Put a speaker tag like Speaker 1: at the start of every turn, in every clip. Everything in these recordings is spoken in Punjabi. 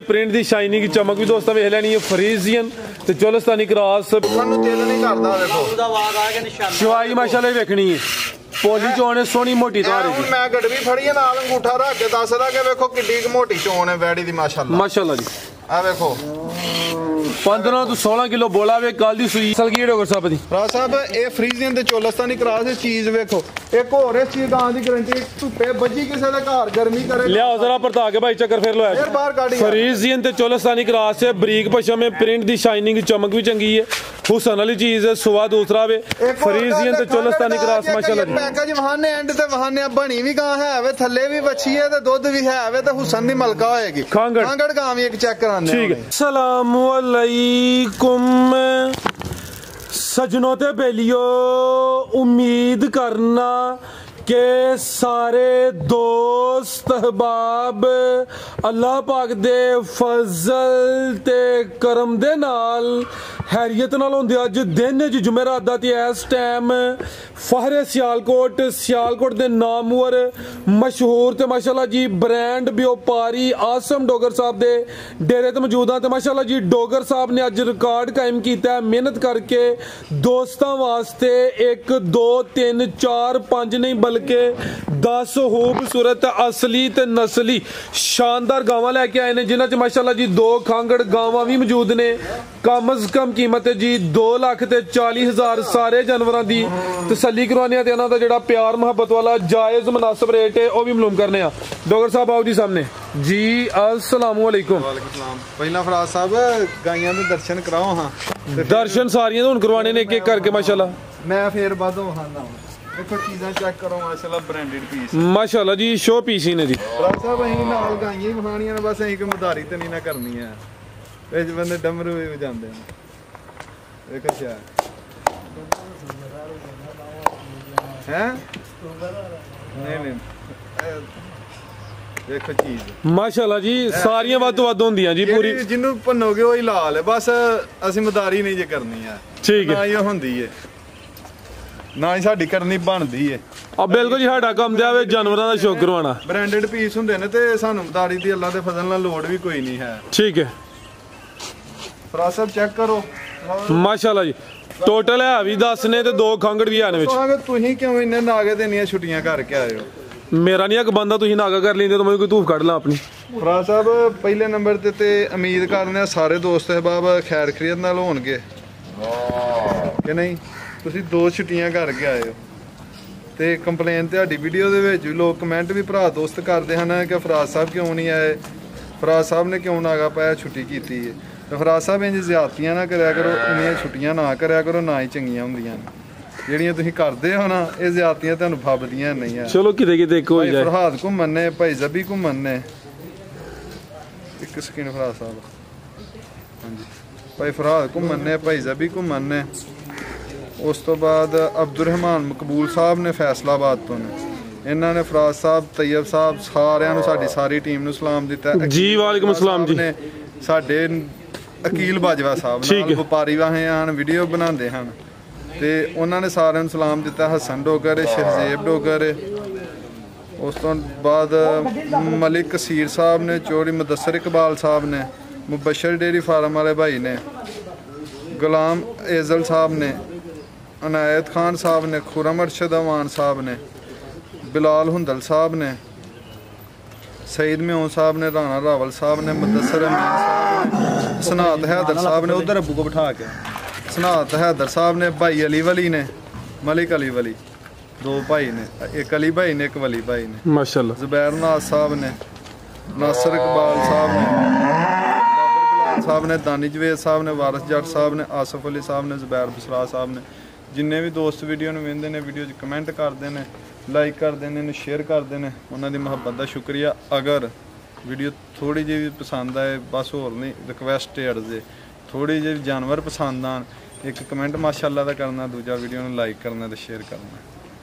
Speaker 1: प्रिंट दी शाइनिंग चमक भी दोस्तों वेख लैनी है फ्रीजियन ते चोलिस्तानी क्रॉस
Speaker 2: ਸਾਨੂੰ ਦਿਲ ਨਹੀਂ ਕਰਦਾ ਵੇਖੋ
Speaker 1: शिवाई माशाल्लाह वेखनी है पोली चोन है सोहनी मोटी तार
Speaker 2: ਹੁਣ ਮੈਂ ਗੜਵੀ ਫੜੀ ਹੈ ਨਾਲ ਅੰਗੂਠਾ ਰੱਖ ਕੇ ਦੱਸਦਾ ਕਿ ਵੇਖੋ ਕਿੱਡੀ ਕੁ ਮੋਟੀ ਚੋਣ ਹੈ ਵੈੜੀ ਦੀ ਮਾਸ਼ਾਅੱਲਾ
Speaker 1: माशाल्लाह जी
Speaker 2: ਆ ਵੇਖੋ
Speaker 1: 15 ਤੋਂ 16 ਕਿਲੋ ਬੋਲਾ ਵੇ ਕੱਲ ਦੀ ਸੂਈ ਸਲਗੀ ਡੋਗਰ ਸਾਹਿਬ ਦੀ
Speaker 2: ਰਾਜ ਸਾਹਿਬ ਇਹ ਫਰੀਜ਼ੀਅਨ ਤੇ ਚੋਲਿਸਤਾਨੀ ਕਰਾਸ ਦੀ ਚੀਜ਼ ਵੇਖੋ ਇੱਕ ਹੋਰ ਇਸ ਚੀਜ਼ ਗਾਂ ਦੀ ਗਾਰੰਟੀ ਧੁੱਪੇ ਬੱਜੀ ਕਿਸੇ ਦੇ ਘਰ ਗਰਮੀ ਕਰੇ
Speaker 1: ਲਿਆਓ ਜ਼ਰਾ ਪਰਤਾ ਕੇ ਭਾਈ ਚੱਕਰ ਫੇਰ ਲੋ
Speaker 2: ਫੇਰ ਬਾਹਰ ਕੱਢ
Speaker 1: ਫਰੀਜ਼ੀਅਨ ਤੇ ਚੋਲਿਸਤਾਨੀ ਕਰਾਸ ਹੈ ਬਰੀਕ ਪਸ਼ਮ ਹੈ ਪ੍ਰਿੰਟ ਦੀ ਸ਼ਾਈनिंग ਚਮਕ ਵੀ ਚੰਗੀ ਹੈ ਹੁਸਨ ਵਾਲੀ ਚੀਜ਼ ਹੈ ਸੁਆ ਦੂਸਰਾ ਵੇ ਫਰੀਜ਼ੀਅਨ ਤੇ ਚੋਲਿਸਤਾਨੀ ਕਰਾਸ ਮਾਸ਼ਾਅੱਲਾ ਜੀ
Speaker 2: ਪੈਕੇਜ ਵਹਾਨੇ ਐਂਡ ਤੇ ਵਹਾਨੇ ਬਣੀ ਵੀ ਗਾਂ ਹੈ ਵੇ ਥੱਲੇ ਵੀ ਵੱਛੀ ਹੈ ਤੇ ਦੁੱਧ ਵੀ ਹੈ ਵੇ ਤੇ ਹੁਸਨ ਦੀ ਮਲਕਾ ਹੋਏਗੀ ਖਾਂਗੜ ਗਾਂ ਵੀ ਇੱਕ ਚੈੱਕ ਕਰਾਉਂਦੇ
Speaker 1: ਠੀਕ ਹੈ ਸਲਾਮੁ अलैकुम सजनों ते बेलियो उम्मीद करना के सारे दोस्त अहबाब अल्लाह पाक दे फजल ते करम दे नाल हैरियत नाल होंदे अज दिन जुमेरात दा ते इस टाइम फहरे सियालकोट दे नामवर मशहूर ते माशाल्लाह जी ब्रांड व्यापारी आसम डोगर साहब दे डेरे ते मौजूद हां ते माशाल्लाह जी डोगर साहब ने अज रिकॉर्ड कायम कीता है मेहनत करके दोस्तां वास्ते 1 2 3 4 5 नहीं बल्कि 10 खूबसूरत असली ते नस्ली शानदार गावां लेके आए ने जिन्हां च माशाल्लाह जी 2 खांगड़ गावां भी मौजूद ने कम अज कम कीमत है जी 2,40,000 सारे जानवरों की तसल्ली करवाने ते इन्हां दा जिहड़ा प्यार मुहब्बत वाला जायज़ मुनासिब रेट है वह भी मालूम करने डोगर साहब आओ जी सामने जी अस्सलामु अलैकुम
Speaker 2: पहला फराज साहब गाइयां दे दर्शन कराओ हां
Speaker 1: दर्शन सारियां हुण करवाने ने एक एक करके माशाल्लाह
Speaker 2: मैं फिर बाद वहाना देखो चीज़ां चेक करो माशाल्लाह ब्रांडेड पीस
Speaker 1: माशाल्लाह जी शो पीस ही ने जी
Speaker 2: फराज साहब अहीं नाल गाइयां ही वहाणियां ने बस अहीं कोई मधारी ते नहीं ना करनी है ਇਹ ਬੰਦੇ ਡਮਰੂ ਵੀ ਵਜਾਉਂਦੇ ਨੇ ਵੇਖੋ ਸ਼ਾ ਹੈ ਨਹੀਂ ਵੇਖੋ ਚੀਜ਼
Speaker 1: ਮਾਸ਼ਾਅੱਲਾ ਜੀ ਸਾਰੀਆਂ ਵੱਧ ਤੋਂ ਵੱਧ ਹੁੰਦੀਆਂ ਜੀ ਪੂਰੀ
Speaker 2: ਜਿਹਨੂੰ ਭੰਨੋਗੇ ਉਹ ਹੀ ਲਾਲ ਹੈ ਬਸ ਅਸੀਂ ਮਦਾਰੀ ਨਹੀਂ ਜੇ ਕਰਨੀ ਹੈ
Speaker 1: ਠੀਕ ਹੈ
Speaker 2: ਨਾ ਇਹ ਹੁੰਦੀ ਹੈ ਨਾ ਹੀ ਸਾਡੀ ਕਰਨੀ ਬਣਦੀ ਹੈ
Speaker 1: ਆ ਬਿਲਕੁਲ ਜੀ ਸਾਡਾ ਕੰਮ ਤੇ ਆਵੇ ਜਾਨਵਰਾਂ ਦਾ ਸ਼ੌਕ ਕਰਵਾਉਣਾ
Speaker 2: ਬ੍ਰਾਂਡਡ ਪੀਸ ਹੁੰਦੇ ਨੇ ਤੇ ਸਾਨੂੰ ਮਦਾਰੀ ਦੀ ਅੱਲਾ ਦੇ ਫਜ਼ਲ ਨਾਲ ਲੋੜ ਵੀ ਕੋਈ ਨਹੀਂ ਹੈ
Speaker 1: ਠੀਕ ਹੈ
Speaker 2: ਫਰਾਜ਼ ਸਾਹਿਬ ਚੈੱਕ ਕਰੋ
Speaker 1: ਮਾਸ਼ਾਅੱਲਾ ਜੀ ਟੋਟਲ ਹੈ ਵੀ 10 ਨੇ ਤੇ 2 ਖਾਂਗੜ ਵੀ ਆਨੇ ਵਿੱਚ
Speaker 2: ਤੁਸੀਂ ਕਿਉਂ ਇੰਨੇ ਨਾਗੇ ਤੇ ਇੰਨੀਆਂ ਛੁੱਟੀਆਂ ਕਰਕੇ ਆਏ ਹੋ
Speaker 1: ਮੇਰਾ ਨਹੀਂ ਇੱਕ ਬੰਦਾ ਤੁਸੀਂ ਨਾਗਾ ਕਰ ਲੈਂਦੇ ਤਾਂ ਮੈਂ ਕੋਈ ਧੂਫ ਕੱਢ ਲਾਂ ਆਪਣੀ
Speaker 2: ਫਰਾਜ਼ ਸਾਹਿਬ ਪਹਿਲੇ ਨੰਬਰ ਤੇ ਉਮੀਦ ਕਰਨੇ ਆ ਸਾਰੇ ਦੋਸਤ ਅਹਿਬਾਬ ਖੈਰ ਖਰੀਅਤ ਨਾਲ ਹੋਣਗੇ ਕਿ ਨਹੀਂ ਤੁਸੀਂ 2 ਛੁੱਟੀਆਂ ਕਰਕੇ ਆਏ ਹੋ ਤੇ ਕੰਪਲੇਨ ਤੁਹਾਡੀ ਵੀਡੀਓ ਦੇ ਵਿੱਚ ਵੀ ਲੋਕ ਕਮੈਂਟ ਵੀ ਭਰਾ ਦੋਸਤ ਕਰਦੇ ਹਨ ਕਿ ਫਰਾਜ਼ ਸਾਹਿਬ ਕਿਉਂ ਨਹੀਂ ਆਏ ਫਰਾਜ਼ ਸਾਹਿਬ ਨੇ ਕਿਉਂ ਨਾਗਾ ਪਾਇਆ ਛੁੱਟੀ ਕੀਤੀ ਹੈ ਤੇ ਫਰਾਜ਼ ਸਾਹਿਬ ਇੰਜ ਜ਼ਿਆਦਤੀਆਂ ਨਾ ਕਰਿਆ ਕਰੋ ਇੰਨੀਆਂ ਛੁੱਟੀਆਂ ਨਾ ਕਰਿਆ ਕਰੋ ਨਾ ਹੀ ਚੰਗੀਆਂ ਹੁੰਦੀਆਂ ਨੇ ਜਿਹੜੀਆਂ ਤੁਸੀਂ ਕਰਦੇ ਹੋ ਨਾ ਇਹ ਜ਼ਿਆਦਤੀਆਂ ਤੁਹਾਨੂੰ ਫੱਬਦੀਆਂ ਨਹੀਂ ਆ
Speaker 1: ਚਲੋ ਕਿਤੇ ਕਿਤੇ ਇੱਕ ਹੋ ਜਾਏ
Speaker 2: ਫਰਹਾਦ ਘੁੰਮਣ ਨੇ ਭਾਈ ਜ਼ਬੀ ਘੁੰਮਣ ਨੇ ਇੱਕ ਸਕਿੰਟ ਫਰਾਜ਼ ਸਾਹਿਬ ਹਾਂਜੀ ਭਾਈ ਫਰਹਾਦ ਘੁੰਮਣ ਨੇ ਭਾਈ ਜ਼ਬੀ ਘੁੰਮਣ ਨੇ ਉਸ ਤੋਂ ਬਾਅਦ ਅਬਦੁਰਰਹਿਮਾਨ ਮਕਬੂਲ ਸਾਹਿਬ ਨੇ ਫੈਸਲਾਬਾਦ ਤੋਂ ਨੇ ਇਹਨਾਂ ਨੇ ਫਰਾਜ਼ ਸਾਹਿਬ ਤੈयब ਸਾਹਿਬ ਸਾਰਿਆਂ ਨੂੰ ਸਾਡੀ ਸਾਰੀ ਟੀਮ ਨੂੰ ਸਲਾਮ ਦਿੱਤਾ
Speaker 1: ਜੀ ਵਾਲੇਕੁਮ ਅਸਲਾਮ ਜੀ
Speaker 2: ਨੇ ਸਾਡੇ ਅਕੀਲ ਬਾਜਵਾ ਸਾਹਿਬ ਨਾਲ ਵਪਾਰੀ ਵਾਹੇ ਆਣ ਵੀਡੀਓ ਬਣਾਉਂਦੇ ਹਨ ਤੇ ਉਹਨਾਂ ਨੇ ਸਾਰਿਆਂ ਨੂੰ ਸਲਾਮ ਦਿੱਤਾ ਹਸਨ ਡੋਗਰ ਸ਼ਹਜ਼ੇਬ ਡੋਗਰ ਉਸ ਤੋਂ ਬਾਅਦ ਮਲਿਕ ਕਸੀਰ ਸਾਹਿਬ ਨੇ ਚੋਰੀ ਮੁਦੱਸਰ ਇਕਬਾਲ ਸਾਹਿਬ ਨੇ ਮੁਬਸ਼ਰ ਡੇਰੀ ਫਾਰਮ ਵਾਲੇ ਭਾਈ ਨੇ ਗੁਲਾਮ ਏਜ਼ਲ ਸਾਹਿਬ ਨੇ ਅਨਾਇਤ ਖਾਨ ਸਾਹਿਬ ਨੇ ਖੁਰਮ ਅਰਸ਼ਦ ਅਵਾਨ ਸਾਹਿਬ ਨੇ ਬਿਲਾਲ ਹੁੰਦਲ ਸਾਹਿਬ ਨੇ सईद म्यों साहब ने राणा रावल साहब ने मुदस्सर अमीन साहब ने सनात हैदर साहब ने उधर अबू को बिठा के सनात हैदर साहब ने भाई अली वली ने मलिक अली वली 2 भाई ने एक अली भाई ने एक वली भाई ने
Speaker 1: माशाल्लाह
Speaker 2: जुबैर नाज साहब ने नासिर इकबाल साहब ने बाबर बिलाल साहब ने दानी जवेद साहब ने वारिस जट साहब ने आसफ अली साहब ने जुबैर बसरा साहब ने जिन्ने भी दोस्त वीडियो ਨੂੰ ਵੇਖਦੇ ਨੇ ਵੀਡੀਓ 'ਚ ਕਮੈਂਟ ਕਰਦੇ ਨੇ ਲਾਈਕ ਕਰਦੇ ਨੇ ਇਹਨੂੰ ਸ਼ੇਅਰ ਕਰਦੇ ਨੇ ਉਹਨਾਂ ਦੀ ਮੁਹੱਬਤ ਦਾ ਸ਼ੁਕਰੀਆ ਅਗਰ ਵੀਡੀਓ ਥੋੜੀ ਜਿਹੀ ਪਸੰਦ ਆਏ ਬਸ ਹੋਰ ਨਹੀਂ ਰਿਕਵੈਸਟ ਹੈ ਅਰਜ਼ੇ ਥੋੜੀ ਜਿਹੀ ਜਾਨਵਰ ਪਸੰਦ ਆਣ ਇੱਕ ਕਮੈਂਟ ਮਾਸ਼ਾਅੱਲਾ ਦਾ ਕਰਨਾ ਦੂਜਾ ਵੀਡੀਓ ਨੂੰ ਲਾਈਕ ਕਰਨਾ ਤੇ ਸ਼ੇਅਰ ਕਰਨਾ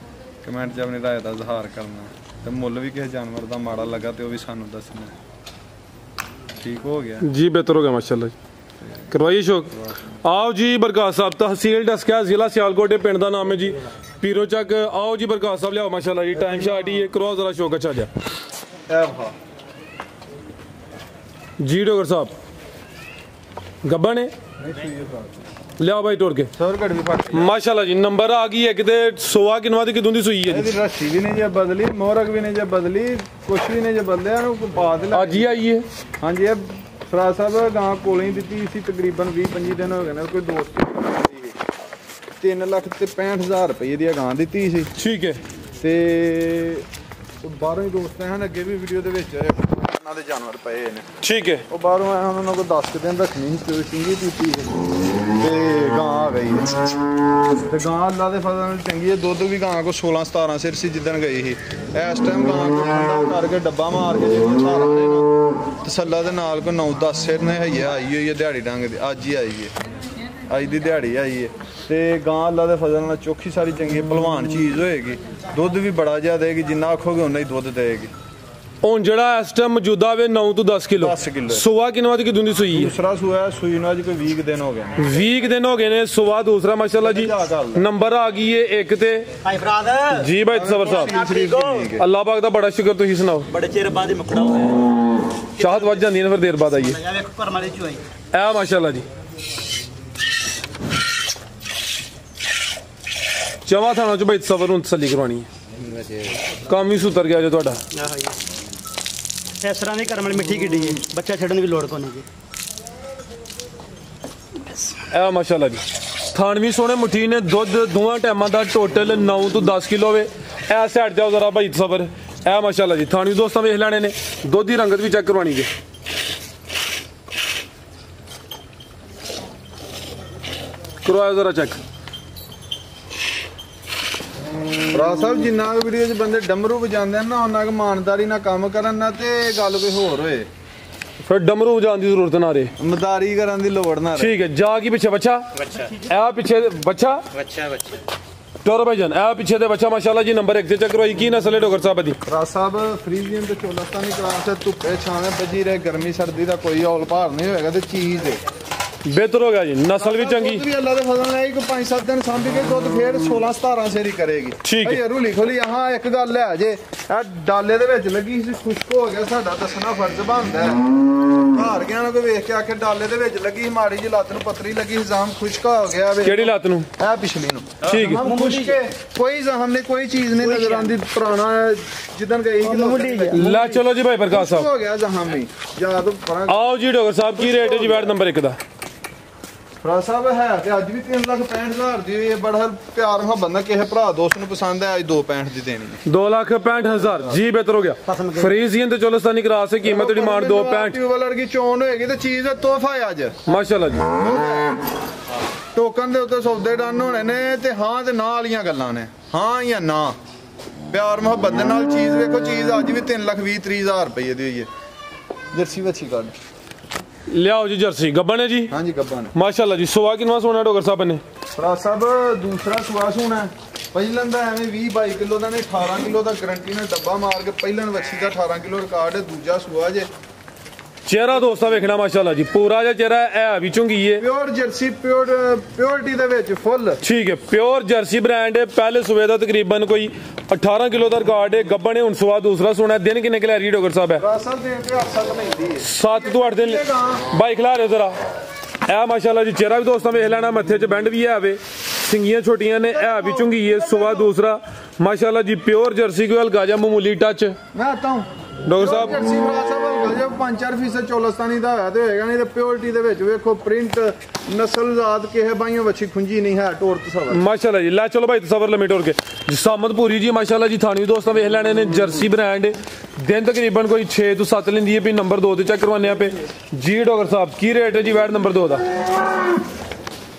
Speaker 2: ਕਮੈਂਟ 'ਚ ਆਪਣੀ ਰਾਏ ਦਾ ਇਜ਼ਹਾਰ ਕਰਨਾ ਤੇ ਮੁੱਲ ਵੀ ਕਿਸੇ ਜਾਨਵਰ ਦਾ ਮਾੜਾ ਲੱਗਾ ਤੇ ਉਹ ਵੀ ਸਾਨੂੰ ਦੱਸਣਾ ਠੀਕ ਹੋ ਗਿਆ
Speaker 1: ਜੀ ਬਿਹਤਰ ਹੋ ਗਿਆ ਮਾਸ਼ਾਅੱਲਾ करवाइए शौक आओ जी बरकात साहब तहसील डस्किया जिला सियालकोट पिंड का नाम है जी पीरो चक आओ जी बरकात साहब लियाओ माशाल्लाह जी टाइम शार्ट ही है करवाओ जरा शौक अच्छा जा जी डॉक्टर साहब गब्बा ने लिया भाई तोड़ के माशाल्लाह जी नंबर आ गई है कि सोआ किनवा दी किदों दी सूई है
Speaker 2: जी रस्सी भी नहीं जे बदली मोरक भी नहीं जे बदली कुछ भी नहीं जे बदलिया बाद
Speaker 1: आज ही आई है
Speaker 2: हाँ जी फराज साहब गां कोल ही दी सी तकरीबन 20-25 दिन हो गए ने कोई दोस्त 3,65,000 रुपये दी गां दी सी
Speaker 1: ठीक है
Speaker 2: ते बाहरों ही दोस्त हैं अगे भी वीडियो दे विच ਉਹਨਾਂ ਦੇ ਜਾਨਵਰ ਪਏ ਨੇ
Speaker 1: ठीक है
Speaker 2: ਉਹ ਬਾਹਰੋਂ ਆਇਆ ਉਹਨਾਂ ਕੋਲ 10 ਦਿਨ ਰੱਖਣੀ ਸੀ ਸਿੰਗੀ ਪੀਤੀ ਤੇ ਗਾਂ ਆ ਗਈ ਤੇ ਗਾਂ ਅੱਲਾ ਦੇ ਫਜ਼ਲ ਨਾਲ ਚੰਗੀ ਹੈ ਦੁੱਧ ਵੀ ਗਾਂ ਕੋ 16-17 ਸਿਰ ਸੀ ਜਿੱਦਣ ਗਈ ਸੀ ਇਸ ਟਾਈਮ ਗਾਂ ਕੋ ਠੰਡਾ ਕਰਕੇ ਡੱਬਾ ਮਾਰ ਕੇ ਜਿਵੇਂ ਧਾਰਾਂ ਨੇ ਨਾ ਤਸੱਲਾ ਦੇ ਨਾਲ ਕੋ 9-10 ਸਿਰ ਨੇ ਹਈਆ ਆਈ ਹੋਈ ਹੈ ਦਿਹਾੜੀ ਡੰਗ ਦੀ ਅੱਜ ਹੀ ਆਈ ਹੈ ਅੱਜ ਦੀ ਦਿਹਾੜੀ ਆਈ ਹੈ ਤੇ ਗਾਂ ਅੱਲਾ ਦੇ ਫਜ਼ਲ ਨਾਲ ਚੋਖੀ ਸਾਰੀ ਚੰਗੀ ਭਲਵਾਨ ਚੀਜ਼ ਹੋਏਗੀ ਦੁੱਧ ਵੀ ਬੜਾ ਜ਼ਿਆਦਾ ਦੇਗੀ ਜਿੰਨਾ ਆਖੋਗੇ ਉਨਾ ਹੀ ਦੁੱਧ ਦੇਗੀ
Speaker 1: ਹੁਣ ਜਿਹੜਾ ਇਸ ਟਾਈਮ ਮੌਜੂਦਾ ਵੇ 9 ਤੋਂ 10 ਕਿਲੋ ਸੋਆ ਕਿਨਵਾ ਦੀ ਕਿਦੋਂ ਦੀ ਸੂਈ ਹੈ
Speaker 2: ਦੂਸਰਾ ਸੂਆ ਸੂਈ ਨੂੰ ਅੱਜ ਕੋਈ 20 ਦਿਨ ਹੋ ਗਏ ਨੇ
Speaker 1: 20 ਦਿਨ ਹੋ ਗਏ ਨੇ ਸੋਆ ਦੂਸਰਾ ਮਾਸ਼ਾਅੱਲਾ ਜੀ ਨੰਬਰ ਆ ਗਈ ਹੈ ਇੱਕ ਤੇ
Speaker 3: ਹਾਈ ਫਰਾਦ
Speaker 1: ਜੀ ਭਾਈ ਸਬਰ ਸਾਹਿਬ ਅੱਲਾਹ ਪਾਕ ਦਾ ਬੜਾ ਸ਼ੁਕਰ ਤੁਸੀਂ ਸੁਣਾਓ
Speaker 3: ਬੜੇ ਚਿਰ ਬਾਅਦ ਹੀ ਮੁਕੜਾ ਹੋਇਆ
Speaker 1: ਚਾਹਤ ਵੱਜ ਜਾਂਦੀ ਹੈ ਫਿਰ ਦੇਰ ਬਾਅਦ ਆਈਏ
Speaker 3: ਆ ਵੇਖੋ ਪਰਮਾਲੀ ਚੋਈ
Speaker 1: ਆ ਮਾਸ਼ਾਅੱਲਾ ਜੀ ਜਮਾ ਥਾਣਾ ਚ ਭਾਈ ਸਬਰ ਨੂੰ ਤਸੱਲੀ ਕਰਵਾਣੀ ਹੈ ਕੰਮ ਹੀ ਸੁਤਰ ਗਿਆ ਜੋ ਤੁਹਾਡਾ
Speaker 3: ਇਸ ਤਰ੍ਹਾਂ ਦੀ ਕਰਮਲ ਮਿੱਠੀ ਕਿੱਡੀ ਹੈ ਬੱਚਾ ਛੱਡਣ ਦੀ ਵੀ ਲੋੜ ਕੋਈ ਨਹੀਂ ਜੀ
Speaker 1: ਆ ਮਾਸ਼ਾਅੱਲਾ ਜੀ ਥਾਨਵੀ ਸੋਹਣੇ ਮੁੱਠੀ ਨੇ ਦੁੱਧ ਦੋਵਾਂ ਟਾਈਮਾਂ ਦਾ ਟੋਟਲ 9 ਤੋਂ 10 ਕਿਲੋ ਹੋਵੇ ਇਹ ਸਾਈਡ ਜਾਓ ਜ਼ਰਾ ਭਾਈ ਸਬਰ ਇਹ ਮਾਸ਼ਾਅੱਲਾ ਜੀ ਥਾਨਵੀ ਦੋਸਤਾਂ ਵੇਖ ਲੈਣੇ ਨੇ ਦੁੱਧ ਦੀ ਰੰਗਤ ਵੀ ਚੈੱਕ ਕਰਵਾਣੀ ਜੇ ਕਰਵਾਓ ਜ਼ਰਾ ਚੈੱਕ
Speaker 2: ਭਰਾ ਸਾਹਿਬ ਜਿੰਨਾ ਕੁ ਵੀਡੀਓ 'ਚ ਬੰਦੇ ਡਮਰੂ ਵਜਾਉਂਦੇ ਨੇ ਨਾ ਉਹਨਾਂ ਕੁ ਇਮਾਨਦਾਰੀ ਨਾਲ ਕੰਮ ਕਰਨ ਨਾ ਤੇ ਗੱਲ ਕੋਈ ਹੋਰ ਹੋਏ
Speaker 1: ਫਿਰ ਡਮਰੂ ਵਜਾਉਣ ਦੀ ਜ਼ਰੂਰਤ ਨਾ ਰਹੇ
Speaker 2: ਮਦਾਰੀ ਕਰਨ ਦੀ ਲੋੜ ਨਾ ਰਹੇ
Speaker 1: ਠੀਕ ਹੈ ਜਾ ਕੀ ਪਿੱਛੇ ਬੱਚਾ ਇਹ ਪਿੱਛੇ ਬੱਚਾ ਟੋਰ ਭਾਈਜਾਨ ਇਹ ਪਿੱਛੇ ਦੇ ਬੱਚਾ ਮਾਸ਼ਾਅੱਲਾ ਜੀ ਨੰਬਰ 1 ਤੇ ਚੈੱਕ ਕਰਵਾਈ ਕੀ ਨਸਲ ਹੈ ਡੋਗਰ ਸਾਹਿਬ ਦੀ
Speaker 2: ਭਰਾ ਸਾਹਿਬ ਫਰੀਜ਼ੀਅਨ ਤੇ ਚੋਲਸਤਾਨੀ ਕਲਾਸ ਹੈ ਧੁੱਪੇ ਛਾਵੇਂ ਬੱਜੀ ਰਹੇ ਗਰਮੀ ਸਰਦੀ ਦਾ ਕੋਈ ਔਲ ਭਾਰ ਨਹੀਂ ਹੋਏਗਾ ਤੇ ਚੀਜ਼ ਹੈ
Speaker 1: ਬਿਹਤਰ ਹੋ ਗਿਆ ਜੀ ਨਸਲ ਵੀ ਚੰਗੀ
Speaker 2: ਦੁੱਧ ਵੀ ਅੱਲਾ ਦੇ ਫਜ਼ਲ ਨਾਲ ਕੋਈ 5-7 ਦਿਨ ਸਾਂਭੀ ਕੇ ਦੁੱਧ ਫੇਰ 16-17 ਸੇਰੀ ਕਰੇਗੀ
Speaker 1: ਠੀਕ ਹੈ
Speaker 2: ਰੂਲੀ ਖੋਲੀ ਹਾਂ ਇੱਕ ਗੱਲ ਹੈ ਜੇ ਇਹ ਡਾਲੇ ਦੇ ਵਿੱਚ ਲੱਗੀ ਸੀ ਖੁਸ਼ਕ ਹੋ ਗਿਆ ਸਾਡਾ ਦੱਸਣਾ ਫਰਜ਼ ਬਣਦਾ ਹੈ ਘਰ ਗਿਆ ਨਾ ਕੋਈ ਵੇਖ ਕੇ ਆਖੇ ਡਾਲੇ ਦੇ ਵਿੱਚ ਲੱਗੀ ਮਾੜੀ ਜੀ ਲੱਤ ਨੂੰ ਪੱਤਰੀ ਲੱਗੀ ਹਿਜ਼ਾਮ ਖੁਸ਼ਕਾ ਹੋ ਗਿਆ ਵੇ
Speaker 1: ਕਿਹੜੀ ਲੱਤ ਨੂੰ
Speaker 2: ਇਹ ਪਿਛਲੀ ਨੂੰ
Speaker 1: ਠੀਕ ਹੈ
Speaker 2: ਖੁਸ਼ਕੇ ਕੋਈ ਜ਼ਖਮ ਨਹੀਂ ਕੋਈ ਚੀਜ਼ ਨਹੀਂ ਨਜ਼ਰ ਆਂਦੀ ਪੁਰਾਣਾ ਜਿੱਦਣ ਗਈ ਸੀ
Speaker 1: ਲੈ ਚਲੋ ਜੀ ਭਾਈ ਪ੍ਰਕਾਸ਼ ਸਾਹਿਬ
Speaker 2: ਹੋ ਗਿਆ ਜ਼ਖਮ ਹੀ ਯਾਦ
Speaker 1: ਆਓ ਜੀ ਡੋਗਰ ਸਾਹਿਬ ਕੀ ਰੇਟ ਹੈ ਜੀ ਬੈਟ ਨੰਬਰ 1 ਦਾ
Speaker 2: ਭਰਾ ਸਾਹਿਬ ਹੈ ਤੇ ਅੱਜ ਵੀ 3,65,000 ਦੀ ਇਹ ਬੜਾ ਪਿਆਰ ਮੁਹੱਬਤ ਨਾਲ ਕਿਸੇ ਭਰਾ ਦੋਸਤ ਨੂੰ ਪਸੰਦ ਹੈ ਅੱਜ 265 ਦੀ ਦੇਣੀ ਹੈ
Speaker 1: 2,65,000 ਜੀ ਬਿਹਤਰ ਹੋ ਗਿਆ ਫਰੀਜ਼ੀਅਨ ਤੇ ਚੋਲਸਤਾਨੀ ਕਰਾਸ ਦੀ ਕੀਮਤ ਡਿਮਾਂਡ 265
Speaker 2: ਟਿਊਬਲ ਵਰਗੀ ਚੋਣ ਹੋਏਗੀ ਤੇ ਚੀਜ਼ ਦਾ ਤੋਹਫਾ ਹੈ ਅੱਜ
Speaker 1: ਮਾਸ਼ਾਅੱਲਾ ਜੀ
Speaker 2: ਟੋਕਨ ਦੇ ਉੱਤੇ ਸੌਦੇ ਡਨ ਹੋਣੇ ਨੇ ਤੇ ਹਾਂ ਤੇ ਨਾ ਵਾਲੀਆਂ ਗੱਲਾਂ ਨੇ ਹਾਂ ਜਾਂ ਨਾ ਪਿਆਰ ਮੁਹੱਬਤ ਦੇ ਨਾਲ ਚੀਜ਼ ਵੇਖੋ ਚੀਜ਼ ਅੱਜ ਵੀ 3,20,30,000 ਰੁਪਏ ਦੀ ਹੋਈ ਹੈ ਜਰਸੀ ਵੱਛੀ ਕੱਢ
Speaker 1: ਲਿਆਓ ਜੀ ਜਰਸੀ ਗੱਬਾ ਨੇ ਜੀ
Speaker 2: हाँ जी गब्बा ने
Speaker 1: माशाल्लाह जी सुवा किनवा सोना डोगर साहब ने
Speaker 2: फराज साहब दूसरा सुआ सोना ਪਹਿਲਾਂ ਦਾ ਐਵੇਂ 20-22 ਕਿਲੋ ਦਾ ਨੇ 18 ਕਿਲੋ ਦਾ ਗਰੰਟੀ ਨਾਲ ਡੱਬਾ ਮਾਰ ਕੇ ਪਹਿਲਾਂ ਵੱਛੀ ਦਾ 18 ਕਿਲੋ ਰਿਕਾਰਡ ਹੈ ਦੂਜਾ ਸੁਆ ਜੇ
Speaker 1: ਚਿਹਰਾ ਦੋਸਤਾਂ ਵੇਖਣਾ ਮਾਸ਼ਾਅੱਲਾ ਜੀ ਪੂਰਾ ਜਿਹਾ ਚਿਹਰਾ ਹੈ ਵੀ ਚੁੰਗੀ ਹੈ
Speaker 2: ਪਿਓਰ ਜਰਸੀ ਪਿਓਰਿਟੀ ਦੇ ਵਿੱਚ ਫੁੱਲ
Speaker 1: ਠੀਕ ਹੈ ਪਿਓਰ ਜਰਸੀ ਬ੍ਰਾਂਡ ਹੈ ਪਹਿਲੇ ਸੂਏ ਦਾ ਤਕਰੀਬਨ ਕੋਈ 18 ਕਿਲੋ ਦਾ ਰਿਕਾਰਡ ਹੈ ਗੱਬਾ ਨੇ ਹੁਣ ਸੁਆ ਦੂਸਰਾ ਸੋਨਾ ਦਿਨ ਕਿੰਨੇ ਕਲੈਰੀ ਡੋਗਰ ਸਾਹਿਬ ਹੈ
Speaker 2: ਰਾਸਲ ਦੇ ਕੇ 8 ਸਾਲ ਲੈਂਦੀ ਹੈ
Speaker 1: 7 ਤੋਂ 8 ਦਿਨ ਬਾਈ ਖਿਲਾ ਰਹੇ ਜ਼ਰਾ ਇਹ ਮਾਸ਼ਾਅੱਲਾ ਜੀ ਚਿਹਰਾ ਵੀ ਦੋਸਤਾਂ ਵੇਖ ਲੈਣਾ ਮੱਥੇ 'ਚ ਬੈਂਡ ਵੀ ਹੈ ਵੇ ਸਿੰਗੀਆਂ ਛੋਟੀਆਂ ਨੇ ਇਹ ਵੀ ਚੁੰਗੀ ਹੈ ਸੁਆ ਦੂਸਰਾ ਮਾਸ਼ਾਅੱਲਾ ਜੀ ਪਿਓਰ ਜਰਸੀ ਕੋਈ ਹਲਕਾ ਜਿਹਾ ਮਾਮੂਲੀ ਟੱਚ
Speaker 2: ਮੈਂ ਆਤਾ ਹੂੰ
Speaker 1: ਡਾਕਟਰ ਸਾਹਿਬ
Speaker 2: ਜਰਸੀ ਫਰਾਜ ਸਾਹਿਬ ਹਲਕਾ ਜਿਹਾ 5-4% ਚੋਲਸਤਾਨੀ ਦਾ ਹੋਇਆ ਤੇ ਹੋਏਗਾ ਨਹੀਂ ਤੇ ਪਿਓਰਿਟੀ ਦੇ ਵਿੱਚ ਵੇਖੋ ਪ੍ਰਿੰਟ ਨਸਲ ਜ਼ਾਤ ਕਿਸੇ ਬਾਈਆਂ ਵੱਛੀ ਖੁੰਜੀ ਨਹੀਂ ਹੈ ਟੋਰ ਤਸਵਰ
Speaker 1: ਮਾਸ਼ਾਅੱਲਾ ਜੀ ਲੈ ਚਲੋ ਭਾਈ ਤਸਵਰ ਲੰਮੀ ਟੋਰ ਕੇ ਸਾਮਦ ਪੂਰੀ ਜੀ ਮਾਸ਼ਾਅੱਲਾ ਜੀ ਥਾਣੀ ਦੋਸਤਾਂ ਵੇਖ ਲੈਣੇ ਨੇ ਜਰਸੀ ਬ੍ਰਾਂਡ ਦਿਨ ਤਕਰੀਬਨ ਕੋਈ 6 ਤੋਂ 7 ਲੈਂਦੀ ਹੈ ਵੀ ਨੰਬਰ 2 ਤੇ ਚੈੱਕ ਕਰਵਾਉਂਦੇ ਆ ਪੇ ਜੀ ਡਾਕਟਰ ਸਾਹਿਬ ਕੀ ਰੇਟ ਹੈ ਜੀ ਵੈਟ ਨੰਬਰ 2 ਦਾ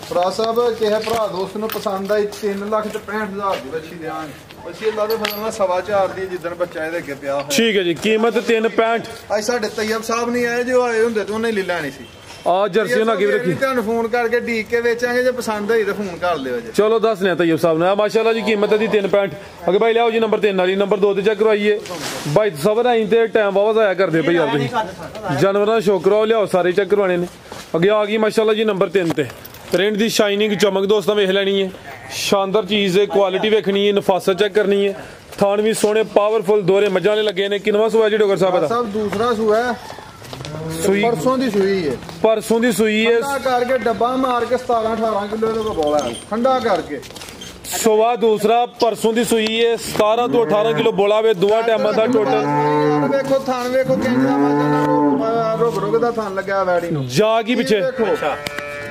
Speaker 2: ਭਰਾ ਸਾਹਿਬ ਕਿਸੇ ਭਰਾ ਦੋਸਤ ਨੂੰ ਪਸੰਦ ਆਈ 3,65,000 ਦੀ ਵੱਛੀ ਦੇਵਾਂਗੇ ਅਸੀਂ ਅੱਲਾ ਦੇ ਫਜ਼ਲ ਨਾਲ 4.25 ਦੀ ਜਿੱਦਣ ਬੱਚਾ ਇਹਦੇ ਅੱਗੇ ਪਿਆ ਹੋਇਆ
Speaker 1: ਠੀਕ ਹੈ ਜੀ ਕੀਮਤ 365
Speaker 2: ਅੱਜ ਸਾਡੇ ਤੈਯਬ ਸਾਹਿਬ ਨਹੀਂ ਆਏ ਜੋ ਆਏ ਹੁੰਦੇ ਤੇ ਉਹਨੇ ਲੈ ਲੈਣੀ ਸੀ
Speaker 1: ਆ ਜਰਸੀ ਉਹਨਾਂ ਕੀ ਰੱਖੀ
Speaker 2: ਤੁਹਾਨੂੰ ਫੋਨ ਕਰਕੇ ਢੀਕ ਕੇ ਵੇਚਾਂਗੇ ਜੇ ਪਸੰਦ ਹੋਈ ਤਾਂ ਫੋਨ ਕਰ ਲਿਓ ਜੀ
Speaker 1: ਚਲੋ ਦੱਸ ਨੇ ਤੈਯਬ ਸਾਹਿਬ ਨੇ ਮਾਸ਼ਾਅੱਲਾ ਜੀ ਕੀਮਤ ਦੀ 365 ਅਗੇ ਭਾਈ ਲਿਆਓ ਜੀ ਨੰਬਰ 3 ਵਾਲੀ ਨੰਬਰ 2 ਤੇ ਚੈੱਕ ਕਰਵਾਈਏ ਭਾਈ ਸਬਰ ਆਈ ਤੇ ਟਾਈਮ ਵਾਵਾ ਆਇਆ ਕਰਦੇ ਪਈ ਯਾਰ ਤੁਸੀਂ ਜਾਨਵਰਾਂ ਦਾ ਸ਼ੌਕ ਕਰਵਾਓ ਲਿਆਓ ਸਾਰੇ ਚੈੱਕ ਕਰਵਾਣੇ ਨੇ ਅੱਗੇ ਆ ਗਈ ਮਾਸ਼ਾਅੱਲਾ ਜੀ ਨੰਬਰ 3 ਤੇ ਪ੍ਰਿੰਟ ਦੀ ਸ਼ਾਈਨਿੰਗ ਚਮਕ ਦੋਸਤਾਂ ਵੇਖ ਲੈਣੀ ਹੈ ਸ਼ਾਨਦਾਰ ਚੀਜ਼ ਹੈ ਕੁਆਲਿਟੀ ਵੇਖਣੀ ਹੈ ਨਫਾਸਤ ਚੈੱਕ ਕਰਨੀ ਹੈ ਥਾਣ ਵੀ ਸੋਹਣੇ ਪਾਵਰਫੁਲ ਦੋਰੇ ਮੱਝਾਂ ਵਾਲੇ ਲੱਗੇ ਨੇ ਕਿੰਨਵਾਂ ਸੂਆ ਜੀ ਡੋਗਰ ਸਾਹਿਬ ਦਾ
Speaker 2: ਸਾਹਿਬ ਦੂਸਰਾ ਸੂਆ
Speaker 1: ਸੂਈ
Speaker 2: परसों दी सुई है
Speaker 1: परसों दी सूई है
Speaker 2: ठंडा करके डब्बा मार के 17-18 किलो का बोला है ठंडा करके
Speaker 1: सुवा दूसरा परसों दी सूई है 17 ਤੋਂ 18 ਕਿਲੋ ਬੋਲਾ ਵੇ ਦੋਆ ਟਾਈਮਾਂ ਦਾ ਟੋਟਲ
Speaker 2: ਵੇਖੋ ਥਣ ਵੇਖੋ ਕਿੰਨਾ ਮਜ਼ਾ ਰੁਕ ਦਾ ਥਣ ਲੱਗਿਆ ਵੈੜੀ ਨੂੰ
Speaker 1: ਜਾ ਕੀ ਪਿੱਛੇ
Speaker 2: ਅੱਛਾ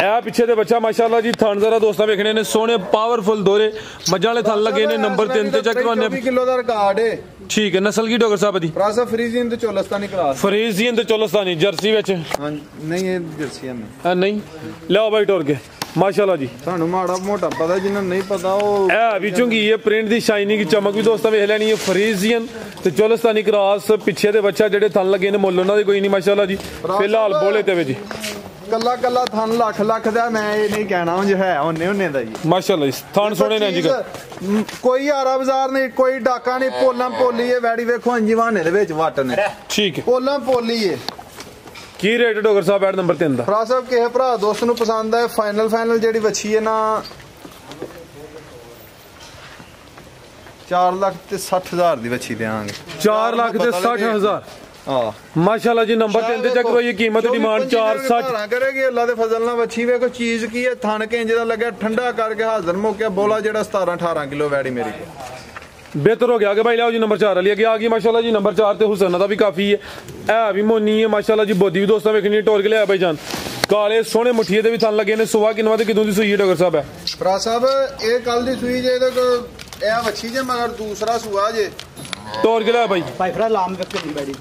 Speaker 1: ਇਹ ਪਿੱਛੇ ਦੇ ਬੱਚਾ ਮਾਸ਼ਾਅੱਲਾ ਜੀ ਥਣ ਜ਼ਰਾ ਦੋਸਤਾਂ ਵੇਖਣੇ ਨੇ ਸੋਹਣੇ ਪਾਵਰਫੁਲ ਦੋਰੇ ਮੱਝਾਂ ਵਾਲੇ ਥਣ ਲੱਗੇ ਨੇ ਨੰਬਰ 3 ਤੇ ਚੈੱਕ ਕਰਵਾਉਣੇ
Speaker 2: 24 ਕਿਲੋ ਦਾ ਰਿਕਾਰਡ ਹੈ
Speaker 1: ਠੀਕ ਹੈ ਨਸਲ ਕੀ ਡਾਕਟਰ ਸਾਹਿਬ ਦੀ
Speaker 2: ਪ੍ਰਾਸਾ ਫਰੀਜ਼ੀਅਨ ਤੇ ਚੋਲਸਤਾਨੀ ਕਲਾਸ
Speaker 1: ਫਰੀਜ਼ੀਅਨ ਤੇ ਚੋਲਸਤਾਨੀ ਜਰਸੀ ਵਿੱਚ
Speaker 2: ਹਾਂ ਨਹੀਂ ਇਹ ਜਰਸੀਆਂ ਨੇ
Speaker 1: ਨਹੀਂ ਲਿਆਓ ਬਾਈ ਟੋਰ ਕੇ ਮਾਸ਼ਾਅੱਲਾ ਜੀ
Speaker 2: ਤੁਹਾਨੂੰ ਮਾੜਾ ਮੋਟਾ ਪਤਾ ਜਿੰਨਾਂ ਨਹੀਂ ਪਤਾ ਉਹ
Speaker 1: ਇਹ ਵੀ ਚੁੰਗੀ ਇਹ ਪ੍ਰਿੰਟ ਦੀ ਸ਼ਾਈਨਿੰਗ ਦੀ ਚਮਕ ਵੀ ਦੋਸਤਾਂ ਵੇਖ ਲੈਣੀ ਹੈ ਫਰੀਜ਼ੀਅਨ ਤੇ ਚੋਲਸਤਾਨੀ ਕਰਾਸ ਪਿੱਛੇ ਦੇ ਬੱਚਾ ਜਿਹੜੇ ਥਣ ਲੱਗੇ ਨੇ ਮੁੱਲ ਉਹਨਾਂ ਦੇ ਕੋਈ ਨਹੀਂ ਮਾਸ਼ਾਅੱਲਾ ਜੀ ਫਿਲਹਾਲ ਬੋਲੇ ਤੇ ਵੇ ਜੀ
Speaker 2: ਕੱਲਾ ਕੱਲਾ ਥਣ ਲੱਖ ਦਾ ਮੈਂ ਇਹ ਨਹੀਂ ਕਹਿਣਾ ਉਂਝ ਹੈ ਉਹਨੇ ਦਾ ਜੀ
Speaker 1: ਮਾਸ਼ਾਅੱਲਾ ਜੀ ਥਣ ਸੋਹਣੇ ਨੇ ਜੀ
Speaker 2: ਕੋਈ ਆਰਾ ਬਾਜ਼ਾਰ ਨਹੀਂ ਕੋਈ ਡਾਕਾ ਨਹੀਂ ਪੋਲਾਂ ਪੋਲੀ ਇਹ ਵੈੜੀ ਵੇਖੋ ਅੰਜਵਾਨੇ ਦੇ ਵਿੱਚ ਵੱਟ ਨੇ
Speaker 1: ਠੀਕ ਹੈ
Speaker 2: ਪੋਲਾਂ ਪੋਲੀ ਹੈ
Speaker 1: ਕੀ ਰੇਟ ਡਾਕਟਰ ਸਾਹਿਬ ਐਡ ਨੰਬਰ 3 ਦਾ
Speaker 2: ਭਰਾ ਸਾਹਿਬ ਕਿਸੇ ਭਰਾ ਦੋਸਤ ਨੂੰ ਪਸੰਦ ਹੈ ਫਾਈਨਲ ਜਿਹੜੀ ਵੱਛੀ ਹੈ ਨਾ 4,60,000 ਦੀ ਵੱਛੀ ਦੇਾਂਗੇ
Speaker 1: 4,60,000
Speaker 2: ਹਾਂ
Speaker 1: ਮਾਸ਼ਾਅੱਲਾ ਜੀ ਨੰਬਰ 3 ਤੇ ਚੈੱਕ ਕਰੋ ਇਹ ਕੀਮਤ ਡਿਮਾਂਡ 460
Speaker 2: ਕਰੇਗੀ ਅੱਲਾ ਦੇ ਫਜ਼ਲ ਨਾਲ ਵੱਛੀ ਵੇਖੋ ਚੀਜ਼ ਕੀ ਹੈ ਥਣ ਕੇ ਇੰਜ ਦਾ ਲੱਗਿਆ ਠੰਡਾ ਕਰਕੇ ਹਾਜ਼ਰ ਮੋਕਿਆ ਬੋਲਾ ਜਿਹੜਾ 17-18 ਕਿਲੋ ਵੈੜੀ ਮੇਰੀ ਕੋਲ
Speaker 1: ਬਿਹਤਰ ਹੋ ਗਿਆ ਕਿ ਭਾਈ ਲਿਆਓ ਜੀ ਨੰਬਰ 4 ਵਾਲੀ ਅੱਗੇ ਆ ਗਈ ਮਾਸ਼ਾਅੱਲਾ ਜੀ ਨੰਬਰ 4 ਤੇ ਹੁਸਨ ਦਾ ਵੀ ਕਾਫੀ ਹੈ ਇਹ ਵੀ ਮੋਨੀ ਹੈ ਮਾਸ਼ਾਅੱਲਾ ਜੀ ਬੋਦੀ ਵੀ ਦੋਸਤਾਂ ਵੇਖਣੀ ਟੋਰ ਕੇ ਲਿਆ ਭਾਈ ਜਾਨ ਕਾਲੇ ਸੋਹਣੇ ਮੁੱਠੀਏ ਦੇ ਵੀ ਥਣ ਲੱਗੇ ਨੇ ਸੁਵਾ ਕਿਨਵਾ ਤੇ ਕਿਦੋਂ ਦੀ ਸੂਈ ਹੈ ਡਾਕਟਰ ਸਾਹਿਬ ਹੈ
Speaker 2: ਭਰਾ ਸਾਹਿਬ ਇਹ ਕੱਲ ਦੀ ਸੂਈ ਜੇ ਇਹਦੇ ਕੋਲ ਇਹ ਵੱਛੀ ਜੇ ਮਗਰ ਦੂਸਰਾ ਸੂਆ ਜੇ
Speaker 1: ਟੋਰ ਕੇ ਲਿਆ ਭਾਈ
Speaker 3: ਫਰਾ ਲਾਮ ਵੇਖ ਕੇ ਬੈੜੀ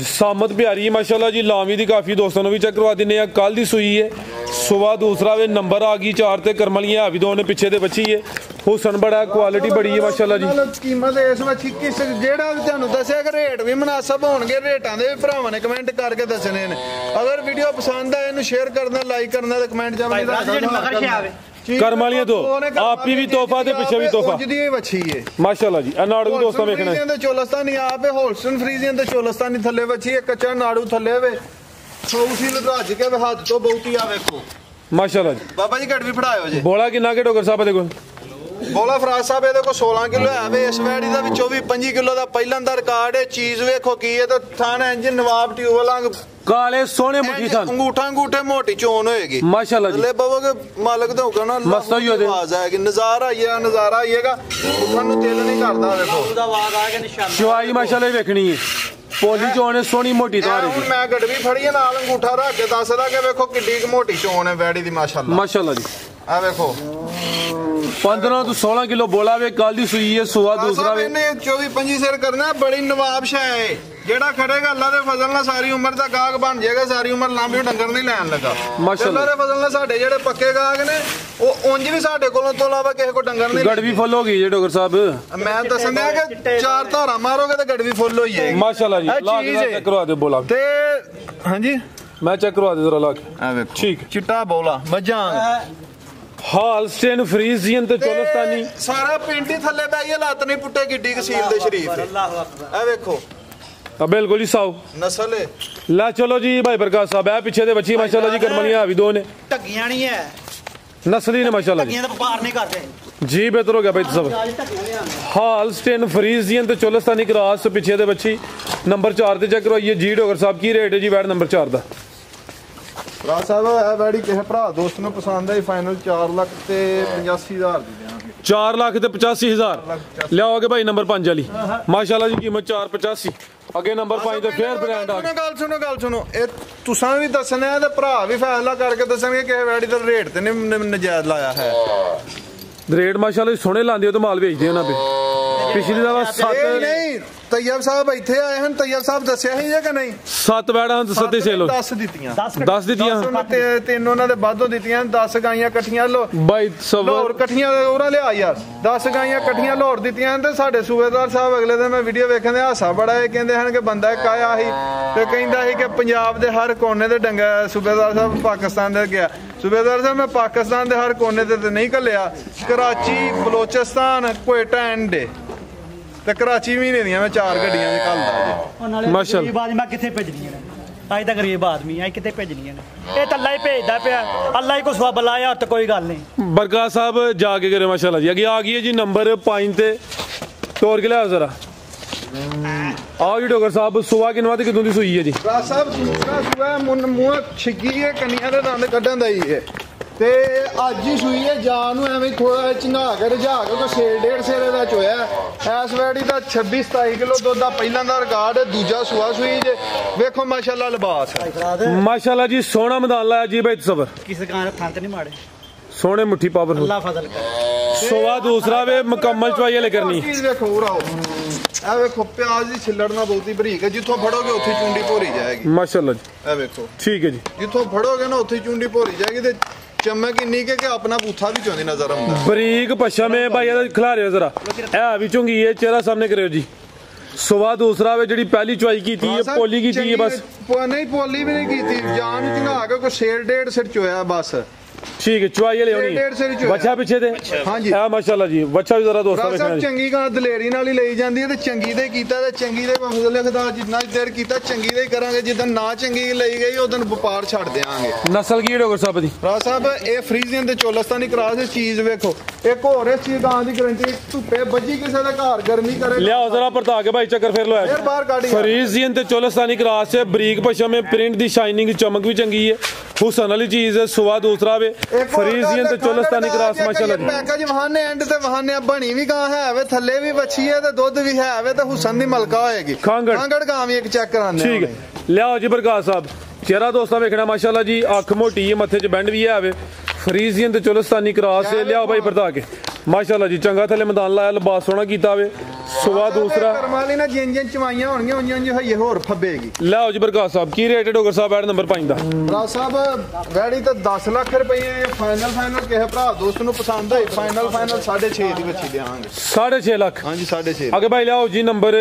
Speaker 1: ਸਾਮਤ ਪਿਆਰੀ ਹੈ ਮਾਸ਼ਾਅੱਲਾ ਜੀ ਲਾਵੀ ਦੀ ਕਾਫੀ ਦੋਸਤਾਂ ਨੂੰ ਵੀ ਚੈੱਕ ਕਰਵਾ ਦਿੰਨੇ ਆ ਕੱਲ ਦੀ ਸੂਈ ਹੈ ਸੁਵਾ ਦੂਸਰਾ ਵੇ ਨੰਬਰ ਆ ਗਈ 4 ਤੇ ਕਰਮਲੀਆਂ ਵੀ ਦੋ ਨੇ ਪਿੱਛੇ ਦੇ ਬੱਚੀ ਹੈ ਹੁਸਨ ਬੜਾ ਕੁਆਲਿਟੀ ਬੜੀ ਹੈ ਮਾਸ਼ਾਅੱਲਾ ਜੀ
Speaker 2: ਕੀਮਤ ਇਸ ਵਿੱਚ ਕਿਸ ਜਿਹੜਾ ਤੁਹਾਨੂੰ ਦੱਸਿਆ ਕਿ ਰੇਟ ਵੀ ਮੁਨਾਸਬ ਹੋਣਗੇ ਰੇਟਾਂ ਦੇ ਭਰਾਵਾਂ ਨੇ ਕਮੈਂਟ ਕਰਕੇ ਦੱਸਣੇ ਨੇ ਅਗਰ ਵੀਡੀਓ ਪਸੰਦ ਆਏ ਇਹਨੂੰ ਸ਼ੇਅਰ ਕਰਨਾ ਲਾਈਕ ਕਰਨਾ ਤੇ ਕਮੈਂਟ ਜਮਾ
Speaker 1: ਕਰਮ ਵਾਲੀਆਂ ਤੋਂ ਆਪੀ ਵੀ ਤੋਹਫਾ ਤੇ ਪਿੱਛੇ ਵੀ ਤੋਹਫਾ
Speaker 2: ਜਿਹਦੀ ਵੱਛੀ ਹੈ
Speaker 1: ਮਾਸ਼ਾਅੱਲਾ ਜੀ ਇਹ ਨਾੜੂ ਦੋਸਤਾਂ ਵੇਖਣਾ
Speaker 2: ਫਰੀਜ਼ੀਅਨ ਤੇ ਚੋਲਸਤਾਨੀ ਆਪੇ ਹੋਲਸਟਨ ਫਰੀਜ਼ੀਅਨ ਤੇ ਚੋਲਸਤਾਨੀ ਥੱਲੇ ਵੱਛੀ ਹੈ ਕੱਚਾ ਨਾੜੂ ਥੱਲੇ ਵੇ ਸੌਸੀ ਲਗਾਜ ਕੇ ਵੇ ਹੱਥ ਤੋਂ ਬਹੁਤੀ ਆ ਵੇਖੋ
Speaker 1: ਮਾਸ਼ਾਅੱਲਾ ਜੀ
Speaker 2: ਬਾਬਾ ਜੀ ਘੜ ਵੀ ਫੜਾਇਓ ਜੀ
Speaker 1: ਬੋਲਾ ਕਿੰਨਾ ਕੇ ਡਾਕਟਰ ਸਾਹਿਬ ਦੇ ਕੋਲ
Speaker 2: ਬੋਲਾ ਫਰਾਜ਼ ਸਾਹਿਬ ਇਹਦੇ ਕੋਲ 16 ਕਿਲੋ ਹੈ ਵੇ ਇਸ ਵੈੜੀ ਦਾ ਵੀ 24-25 ਕਿਲੋ ਦਾ ਪਹਿਲਾਂ ਦਾ ਰਿਕਾਰਡ ਹੈ ਚੀਜ਼ ਵੇਖੋ ਕੀ ਹੈ ਤਾਂ ਥਾਣ ਇੰਜ ਨਵਾਬ ਟਿਊਬ ਵਾਲਾ
Speaker 1: ਕਾਲੇ ਸੋਹਣੇ ਮੁੱਠੀ ਥਣ
Speaker 2: ਅੰਗੂਠੇ ਮੋਟੀ ਚੋਣ ਹੋਏਗੀ
Speaker 1: ਮਾਸ਼ਾਅੱਲਾ ਜੀ
Speaker 2: ਲੈ ਬਵੋਗੇ ਮਾਲਕ ਦਾ ਹੁਕਮ ਨਾਲ
Speaker 1: ਮਸਤ ਹੀ ਉਹਦੇ
Speaker 2: ਆਵਾਜ਼ ਆਏਗੀ ਨਜ਼ਾਰਾ ਆਏਗਾ ਤੁਹਾਨੂੰ ਦਿਲ ਨਹੀਂ ਕਰਦਾ ਵੇਖੋ
Speaker 3: ਉਹਦਾ ਆਵਾਜ਼ ਆ ਗਿਆ ਨਿਸ਼ਾਨ
Speaker 1: ਸ਼ਵਾਈ ਮਾਸ਼ਾਅੱਲਾ ਵੇਖਣੀ ਹੈ ਪੋਲੀ ਚੋਣ ਸੋਹਣੀ ਮੋਟੀ ਤਾਰ
Speaker 2: ਹੁਣ ਮੈਂ ਗੜਵੀ ਫੜੀ ਨਾਲ ਅੰਗੂਠਾ ਰੱਖ ਕੇ ਦੱਸਦਾ ਕਿ ਵੇਖੋ ਕਿੱਡੀ ਮੋਟੀ ਚੋਣ ਹੈ ਵੈੜੀ ਦੀ ਮਾਸ਼ਾਅੱਲਾ
Speaker 1: ਜੀ
Speaker 2: ਆ ਵੇਖੋ
Speaker 1: 15 ਤੋਂ 16 ਕਿਲੋ ਬੋਲਾ ਵੇ ਕੱਲ ਦੀ ਸੂਈ ਹੈ ਸੁਆ ਦੂਸਰਾ ਵੇ
Speaker 2: ਇਹਨੇ 24-25 ਸਿਰ ਕਰਨਾ ਬੜੀ ਨਵਾਬ ਸ਼ੈ ਹੈ ਜਿਹੜਾ ਖੜੇਗਾ ਅੱਲਾ ਦੇ ਫਜ਼ਲ ਨਾਲ ਸਾਰੀ ਉਮਰ ਦਾ ਗਾਹਕ ਬਣ ਜਾਏਗਾ ਸਾਰੀ ਉਮਰ ਲਾਂਬੀ ਡੰਗਰ ਨਹੀਂ ਲੈਣ ਲੱਗਾ
Speaker 1: ਮਾਸ਼ਾਅੱਲਾ
Speaker 2: ਅੱਲਾ ਦੇ ਫਜ਼ਲ ਨਾਲ ਸਾਡੇ ਜਿਹੜੇ ਪੱਕੇ ਗਾਹਕ ਨੇ ਉਹ ਉਂਝ ਵੀ ਸਾਡੇ ਕੋਲੋਂ ਤੋਂ ਇਲਾਵਾ ਕਿਸੇ ਕੋ ਡੰਗਰ ਨਹੀਂ
Speaker 1: ਗੜਵੀ ਫੁੱਲ ਹੋ ਗਈ ਜੇ ਡਾਕਟਰ ਸਾਹਿਬ
Speaker 2: ਮੈਂ ਦੱਸਦਾ ਕਿ 4 ਧਾਰਾਂ ਮਾਰੋਗੇ ਤਾਂ ਗੜਵੀ ਫੁੱਲ ਹੋਈ ਜਾਏਗੀ
Speaker 1: ਮਾਸ਼ਾਅੱਲਾ ਜੀ ਲਾ ਕੇ ਚੈੱਕ ਕਰਵਾ ਦੇ ਬੋਲਾ
Speaker 2: ਤੇ ਹਾਂਜੀ
Speaker 1: ਮੈਂ ਚੈੱਕ ਕਰਵਾ ਦੇ ਜ਼ਰਾ ਲਾ ਕੇ
Speaker 2: ਆ ਵੇਖੋ
Speaker 1: ਠੀਕ
Speaker 2: ਚਿੱਟਾ ਬੋਲਾ ਮੱਝਾਂ
Speaker 1: ਹਾਲਸਟੇਨ ਫਰੀਜ਼ੀਅਨ ਤੇ ਚੋਲਸਤਾਨੀ
Speaker 2: ਸਾਰਾ ਪਿੰਡ ਹੀ ਥੱਲੇ ਬੈ ਗਿਆ ਲੱਤ ਨਹੀਂ ਪੁੱਟੇ ਗਿੱਡੀ ਕਸੀਲ ਦੇ ਸ਼ਰੀਫ ਇਹ ਵੇਖੋ
Speaker 1: ਆ ਬਿਲਕੁਲ ਹੀ ਸਾਊ
Speaker 2: ਨਸਲ ਹੈ
Speaker 1: ਲਾ ਚਲੋ ਜੀ ਭਾਈ ਪ੍ਰਕਾਸ਼ ਸਾਹਿਬ ਇਹ ਪਿੱਛੇ ਦੇ ਬੱਚੀ ਮਾਸ਼ਾਅੱਲਾ ਜੀ ਕਰਮਲੀਆਂ ਵੀ ਦੋ ਨੇ
Speaker 3: ਢੱਗੀਆਂ ਨਹੀਂ ਹੈ
Speaker 1: ਨਸਲੀ ਨੇ ਮਾਸ਼ਾਅੱਲਾ ਜੀ
Speaker 3: ਢੱਗੀਆਂ ਦਾ ਵਪਾਰ ਨਹੀਂ ਕਰਦੇ
Speaker 1: ਜੀ ਬਿਹਤਰ ਹੋ ਗਿਆ ਭਾਈ ਸਭ ਹਾਲਸਟੇਨ ਫਰੀਜ਼ੀਅਨ ਤੇ ਚੋਲਸਤਾਨੀ ਕਰਾਸ ਪਿੱਛੇ ਦੇ ਬੱਚੀ ਨੰਬਰ 4 ਤੇ ਚੈੱਕ ਕਰਵਾਈਏ ਜੀ ਡਾਕਟਰ ਸਾਹਿਬ ਕੀ ਰੇਟ ਹੈ ਜੀ ਵੈਟ ਨੰਬਰ 4 ਦਾ
Speaker 2: ਭਰਾ ਸਾਹਿਬ ਇਹ ਵੈੜੀ ਕਿਸੇ ਭਰਾ ਦੋਸਤ ਨੂੰ ਪਸੰਦ ਆਈ ਫਾਈਨਲ 4,85,000 ਦੀ ਦੇਵਾਂਗੇ
Speaker 1: 4,85,000 ਲਿਆਓਗੇ ਭਾਈ ਨੰਬਰ 5 ਵਾਲੀ ਮਾਸ਼ਾਅੱਲਾ ਜੀ ਕੀਮਤ 4,85 ਅੱਗੇ ਨੰਬਰ 5 ਤੇ ਫੇਅਰ ਬ੍ਰਾਂਡ ਆ
Speaker 2: ਗੱਲ ਸੁਣੋ ਇਹ ਤੁਸੀਂ ਵੀ ਦੱਸਣਾ ਤੇ ਭਰਾ ਵੀ ਫੈਸਲਾ ਕਰਕੇ ਦੱਸਣਗੇ ਕਿ ਵੈੜੀ ਦਾ ਰੇਟ ਤੇ ਨਹੀਂ ਨਜਾਇਜ਼ ਲਾਇਆ ਹੈ
Speaker 1: ਰੇਟ ਮਾਸ਼ਾਅੱਲਾ ਸੋਹਣੇ ਲਾਉਂਦੇ ਹੋ ਤੇ ਮਾਲ ਵੇਚਦੇ ਉਹਨਾਂ ਤੇ ਪਿਛਲੀ ਦਾ 7
Speaker 2: ਨਹੀਂ ਤੈयब ਸਾਹਿਬ ਇੱਥੇ ਆਏ ਹਨ ਤैयब ਸਾਹਿਬ ਦੱਸਿਆ ਸੀ ਕਿ ਨਹੀਂ
Speaker 1: 7 ਵੈੜਾਂ ਹਨ 7 ਸੇਲ
Speaker 2: 10 ਦਿੱਤੀਆਂ
Speaker 1: 10 ਦਿੱਤੀਆਂ
Speaker 2: ਤਿੰਨ ਉਹਨਾਂ ਦੇ ਬਾਦੋਂ ਦਿੱਤੀਆਂ 10 ਗਾਈਆਂ ਇਕੱਠੀਆਂ ਲੋ
Speaker 1: ਬਾਈ
Speaker 2: ਲਾਹੌਰ ਇਕੱਠੀਆਂ ਉਹਨਾਂ ਲਿਆ ਯਾਰ 10 ਗਾਈਆਂ ਇਕੱਠੀਆਂ ਲਾਹੌਰ ਦਿੱਤੀਆਂ ਤੇ ਸਾਡੇ ਸੂਬੇਦਾਰ ਸਾਹਿਬ ਅਗਲੇ ਦਿਨ ਮੈਂ ਵੀਡੀਓ ਵੇਖਣ ਦੇ ਹਾਸਾ ਬੜਾ ਇਹ ਕਹਿੰਦੇ ਹਨ ਕਿ ਬੰਦਾ ਇੱਕ ਆਇਆ ਸੀ ਤੇ ਕਹਿੰਦਾ ਸੀ ਕਿ ਪੰਜਾਬ ਦੇ ਹਰ ਕੋਨੇ ਦੇ ਡੰਗਾ ਸੂਬੇਦਾਰ ਸਾਹਿਬ ਪਾਕਿਸਤਾਨ ਦੇ ਗਿਆ ਸੂਬੇਦਾਰ ਸਾਹਿਬ ਮੈਂ ਪਾਕਿਸਤਾਨ ਦੇ ਹਰ ਕੋਨੇ ਤੇ ਨਹੀਂ ਘੱਲਿਆ ਕਰਾਚੀ ਬਲੋਚਿਸਤਾਨ ਕੋਇਟਾ ਐਂਡ ਤੇ ਕਰਾਚੀ ਮਹੀਨੇ ਦੀਆਂ ਮੈਂ 4 ਗੱਡੀਆਂ ਚ ਘੱਲਦਾ ਜੀ
Speaker 3: ਮਾਸ਼ਾਅੱਲਾ ਗਰੀਬ ਆਦਮੀ ਕਿੱਥੇ ਭੇਜਣੀਆਂ ਨੇ ਅੱਜ ਤਾਂ ਗਰੀਬ ਆਦਮੀ ਆ ਕਿੱਥੇ ਭੇਜਣੀਆਂ ਨੇ ਇਹ ਤਾਂ ਅੱਲਾ ਹੀ ਭੇਜਦਾ ਪਿਆ ਅੱਲਾ ਹੀ ਕੋ ਸਵਾਬ ਲਾਇਆ ਤੇ ਕੋਈ ਗੱਲ ਨਹੀਂ
Speaker 1: ਬਰਕਾ ਸਾਹਿਬ ਜਾ ਕੇ ਕਰੇ ਮਾਸ਼ਾਅੱਲਾ ਜੀ ਅੱਗੇ ਆ ਗਈ ਹੈ ਜੀ ਨੰਬਰ 5 ਤੇ ਤੋੜ ਕੇ ਲਿਆਓ ਜ਼ਰਾ आओ जी डोगर साहब सुबह किनवा ते कितों दी सूई है जी
Speaker 2: राज साहब दूसरा सुबह मूंह छिगी है कन्या दे दंद कड्ढन दा ही है ते अज ही सूई है जान नूं एवें थोड़ा झंगा के रझा के कोई सेर डेढ़ सेरे दा चोया इस वैड़ी दा 26-27 किलो दुध दा पहला दा रिकॉर्ड है दूजा सुआ सूई जे वेखो माशाल्लाह लिबास
Speaker 1: माशाल्लाह जी सोहना मैदान लाया जी भाई सबर
Speaker 3: किस गां दे थन ते नहीं माड़े
Speaker 1: सोहने मुट्ठी पावर
Speaker 3: अल्लाह फजल करे
Speaker 1: सुबह दूसरा वे मुकम्मल चवाई ले करनी
Speaker 2: चीज वेखो उराओ ए वेखो प्याज दी छिल्लड़ ना बहुती बरीक है जिथों फड़ोगे उत्थे चुंडी भोरी जाएगी
Speaker 1: माशाल्लाह जी
Speaker 2: ए वेखो
Speaker 1: ठीक है जी
Speaker 2: जिथों फड़ोगे ना उत्थे चुंडी भोरी जाएगी ते चमक इन्नी के अपना बूथा भी चोंदी नजर आंदा
Speaker 1: बरीक पश्चिम में भाई खिला रहे हो जरा ए भी चुंगी है चेहरा सामने करो जी सुबह दूसरा वे जी पहली चवाई की थी पोली की थी बस
Speaker 2: नहीं पोली भी नहीं की थी जान चंगा के कोई सेर डेढ़ सिर चोया बस
Speaker 1: ठीक है चुआई ले होनी बच्चा पीछे दे
Speaker 2: हां जी
Speaker 1: माशाल्लाह जी बच्चा भी जरा दोस्तों
Speaker 2: देखना चंगी गां दलेरी नाल ही ਲਈ ਜਾਂਦੀ ਹੈ ਤੇ ਚੰਗੀ ਦੇ ਕੀਤਾ ਤੇ ਚੰਗੀ ਦੇ ਮਸਲੇ ਲਿਖਦਾ ਜਿੰਨਾ ਦੇਰ ਕੀਤਾ ਚੰਗੀ ਦੇ ਹੀ ਕਰਾਂਗੇ ਜਿੱਦਨ ਨਾ ਚੰਗੀ ਲਈ ਗਈ ਉਦੋਂ ਵਪਾਰ ਛੱਡ ਦੇਾਂਗੇ
Speaker 1: ਨਸਲ ਕੀ ਡੋਗਰ ਸਾਹਿਬ ਦੀ
Speaker 2: ਰਾਜ ਸਾਹਿਬ ਇਹ ਫਰੀਜ਼ੀਅਨ ਤੇ ਚੋਲਸਤਾਨੀ ਕਰਾਸ ਦੀ ਚੀਜ਼ ਵੇਖੋ ਇੱਕ ਹੋਰ ਇਸ ਚੀਜ਼ ਗਾਂ ਦੀ ਗਾਰੰਟੀ ਧੁੱਪੇ ਬੱਜੀ ਕਿਸੇ ਦਾ ਘਰ ਗਰਮੀ ਕਰੇ
Speaker 1: ਲਿਆਓ ਜ਼ਰਾ ਪਰਤਾ ਕੇ ਭਾਈ ਚੱਕਰ ਫੇਰ ਲੋ
Speaker 2: ਫਿਰ ਬਾਹਰ ਕੱਢ
Speaker 1: ਫਰੀਜ਼ੀਅਨ ਤੇ ਚੋਲਸਤਾਨੀ ਕਰਾਸ ਹੈ ਬਰੀਕ ਪਸ਼ਮ में प्रिंट ਦੀ शाइनिंग चमक भी चंगी है हुसन वाली चीज है सुबह दूसरा वे ਫਰੀਜ਼ੀਅਨ ਤੇ ਚੋਲਸਤਾਨੀ ਕਰਾਸ ਮਾਸ਼ਾਅੱਲਾ ਜੀ
Speaker 2: ਪੈਕੇਜ ਵਹਾਨੇ ਐਂਡ ਤੇ ਵਹਾਨੇ ਬਣੀ ਵੀ ਗਾਂ ਹੈ ਵੇ ਥੱਲੇ ਵੀ ਵੱਛੀ ਹੈ ਤੇ ਦੁੱਧ ਵੀ ਹੈ ਵੇ ਤੇ ਹੁਸਨ ਦੀ ਮਲਕਾ ਹੋਏਗੀ ਕਾਂਗੜ ਗਾਂ ਵੀ ਇੱਕ ਚੈੱਕ ਕਰਾਉਂਦੇ
Speaker 1: ਠੀਕ ਹੈ ਲਿਆਓ ਜੀ ਬਰਕਾਤ ਸਾਹਿਬ ਚਿਹਰਾ ਦੋਸਤਾਂ ਵੇਖਣਾ ਮਾਸ਼ਾਅੱਲਾ ਜੀ ਅੱਖ ਮੋਟੀ ਹੈ ਮੱਥੇ 'ਚ ਬੈਂਡ ਵੀ ਹੈ ਵੇ ਫਰੀਜ਼ੀਅਨ ਤੇ ਚੋਲਸਤਾਨੀ ਕਰਾਸ ਹੈ ਲਿਆਓ ਭਾਈ ਪਰਤਾ ਕੇ ਮਾਸ਼ਾਅੱਲਾ ਜੀ ਚੰਗਾ ਥੱਲੇ ਮੈਦਾਨ ਲਾਇਆ ਲਿਬਾਸ ਸੋਹਣਾ ਕੀਤਾ ਵੇ ਸੁਬਹ ਦੂਸਰਾ
Speaker 2: ਕਰਮਾਲੀ ਨਾ ਜਿੰਨ ਚਵਾਈਆਂ ਹੋਣਗੀਆਂ ਉਂਝ ਹਈਏ ਹੋਰ ਫੱਬੇਗੀ
Speaker 1: ਲਿਆਓ ਜੀ ਬਰਕਾਤ ਸਾਹਿਬ ਕੀ ਰੇਟ ਹੈ ਡੋਗਰ ਸਾਹਿਬ ਐਡ ਨੰਬਰ 5 ਦਾ
Speaker 2: ਰਾਜ ਸਾਹਿਬ ਵੈੜੀ ਤਾਂ 10 ਲੱਖ ਰੁਪਏ ਫਾਈਨਲ ਕਿਸੇ ਭਰਾ ਦੋਸਤ ਨੂੰ ਪਸੰਦ ਆਈ ਫਾਈਨਲ 6.5 ਦੀ ਬੱਚੀ ਦੇਵਾਂਗੇ
Speaker 1: 6.5 ਲੱਖ
Speaker 2: ਹਾਂਜੀ 6.5
Speaker 1: ਅੱਗੇ ਭਾਈ ਲਿਆਓ ਜੀ ਨੰਬਰ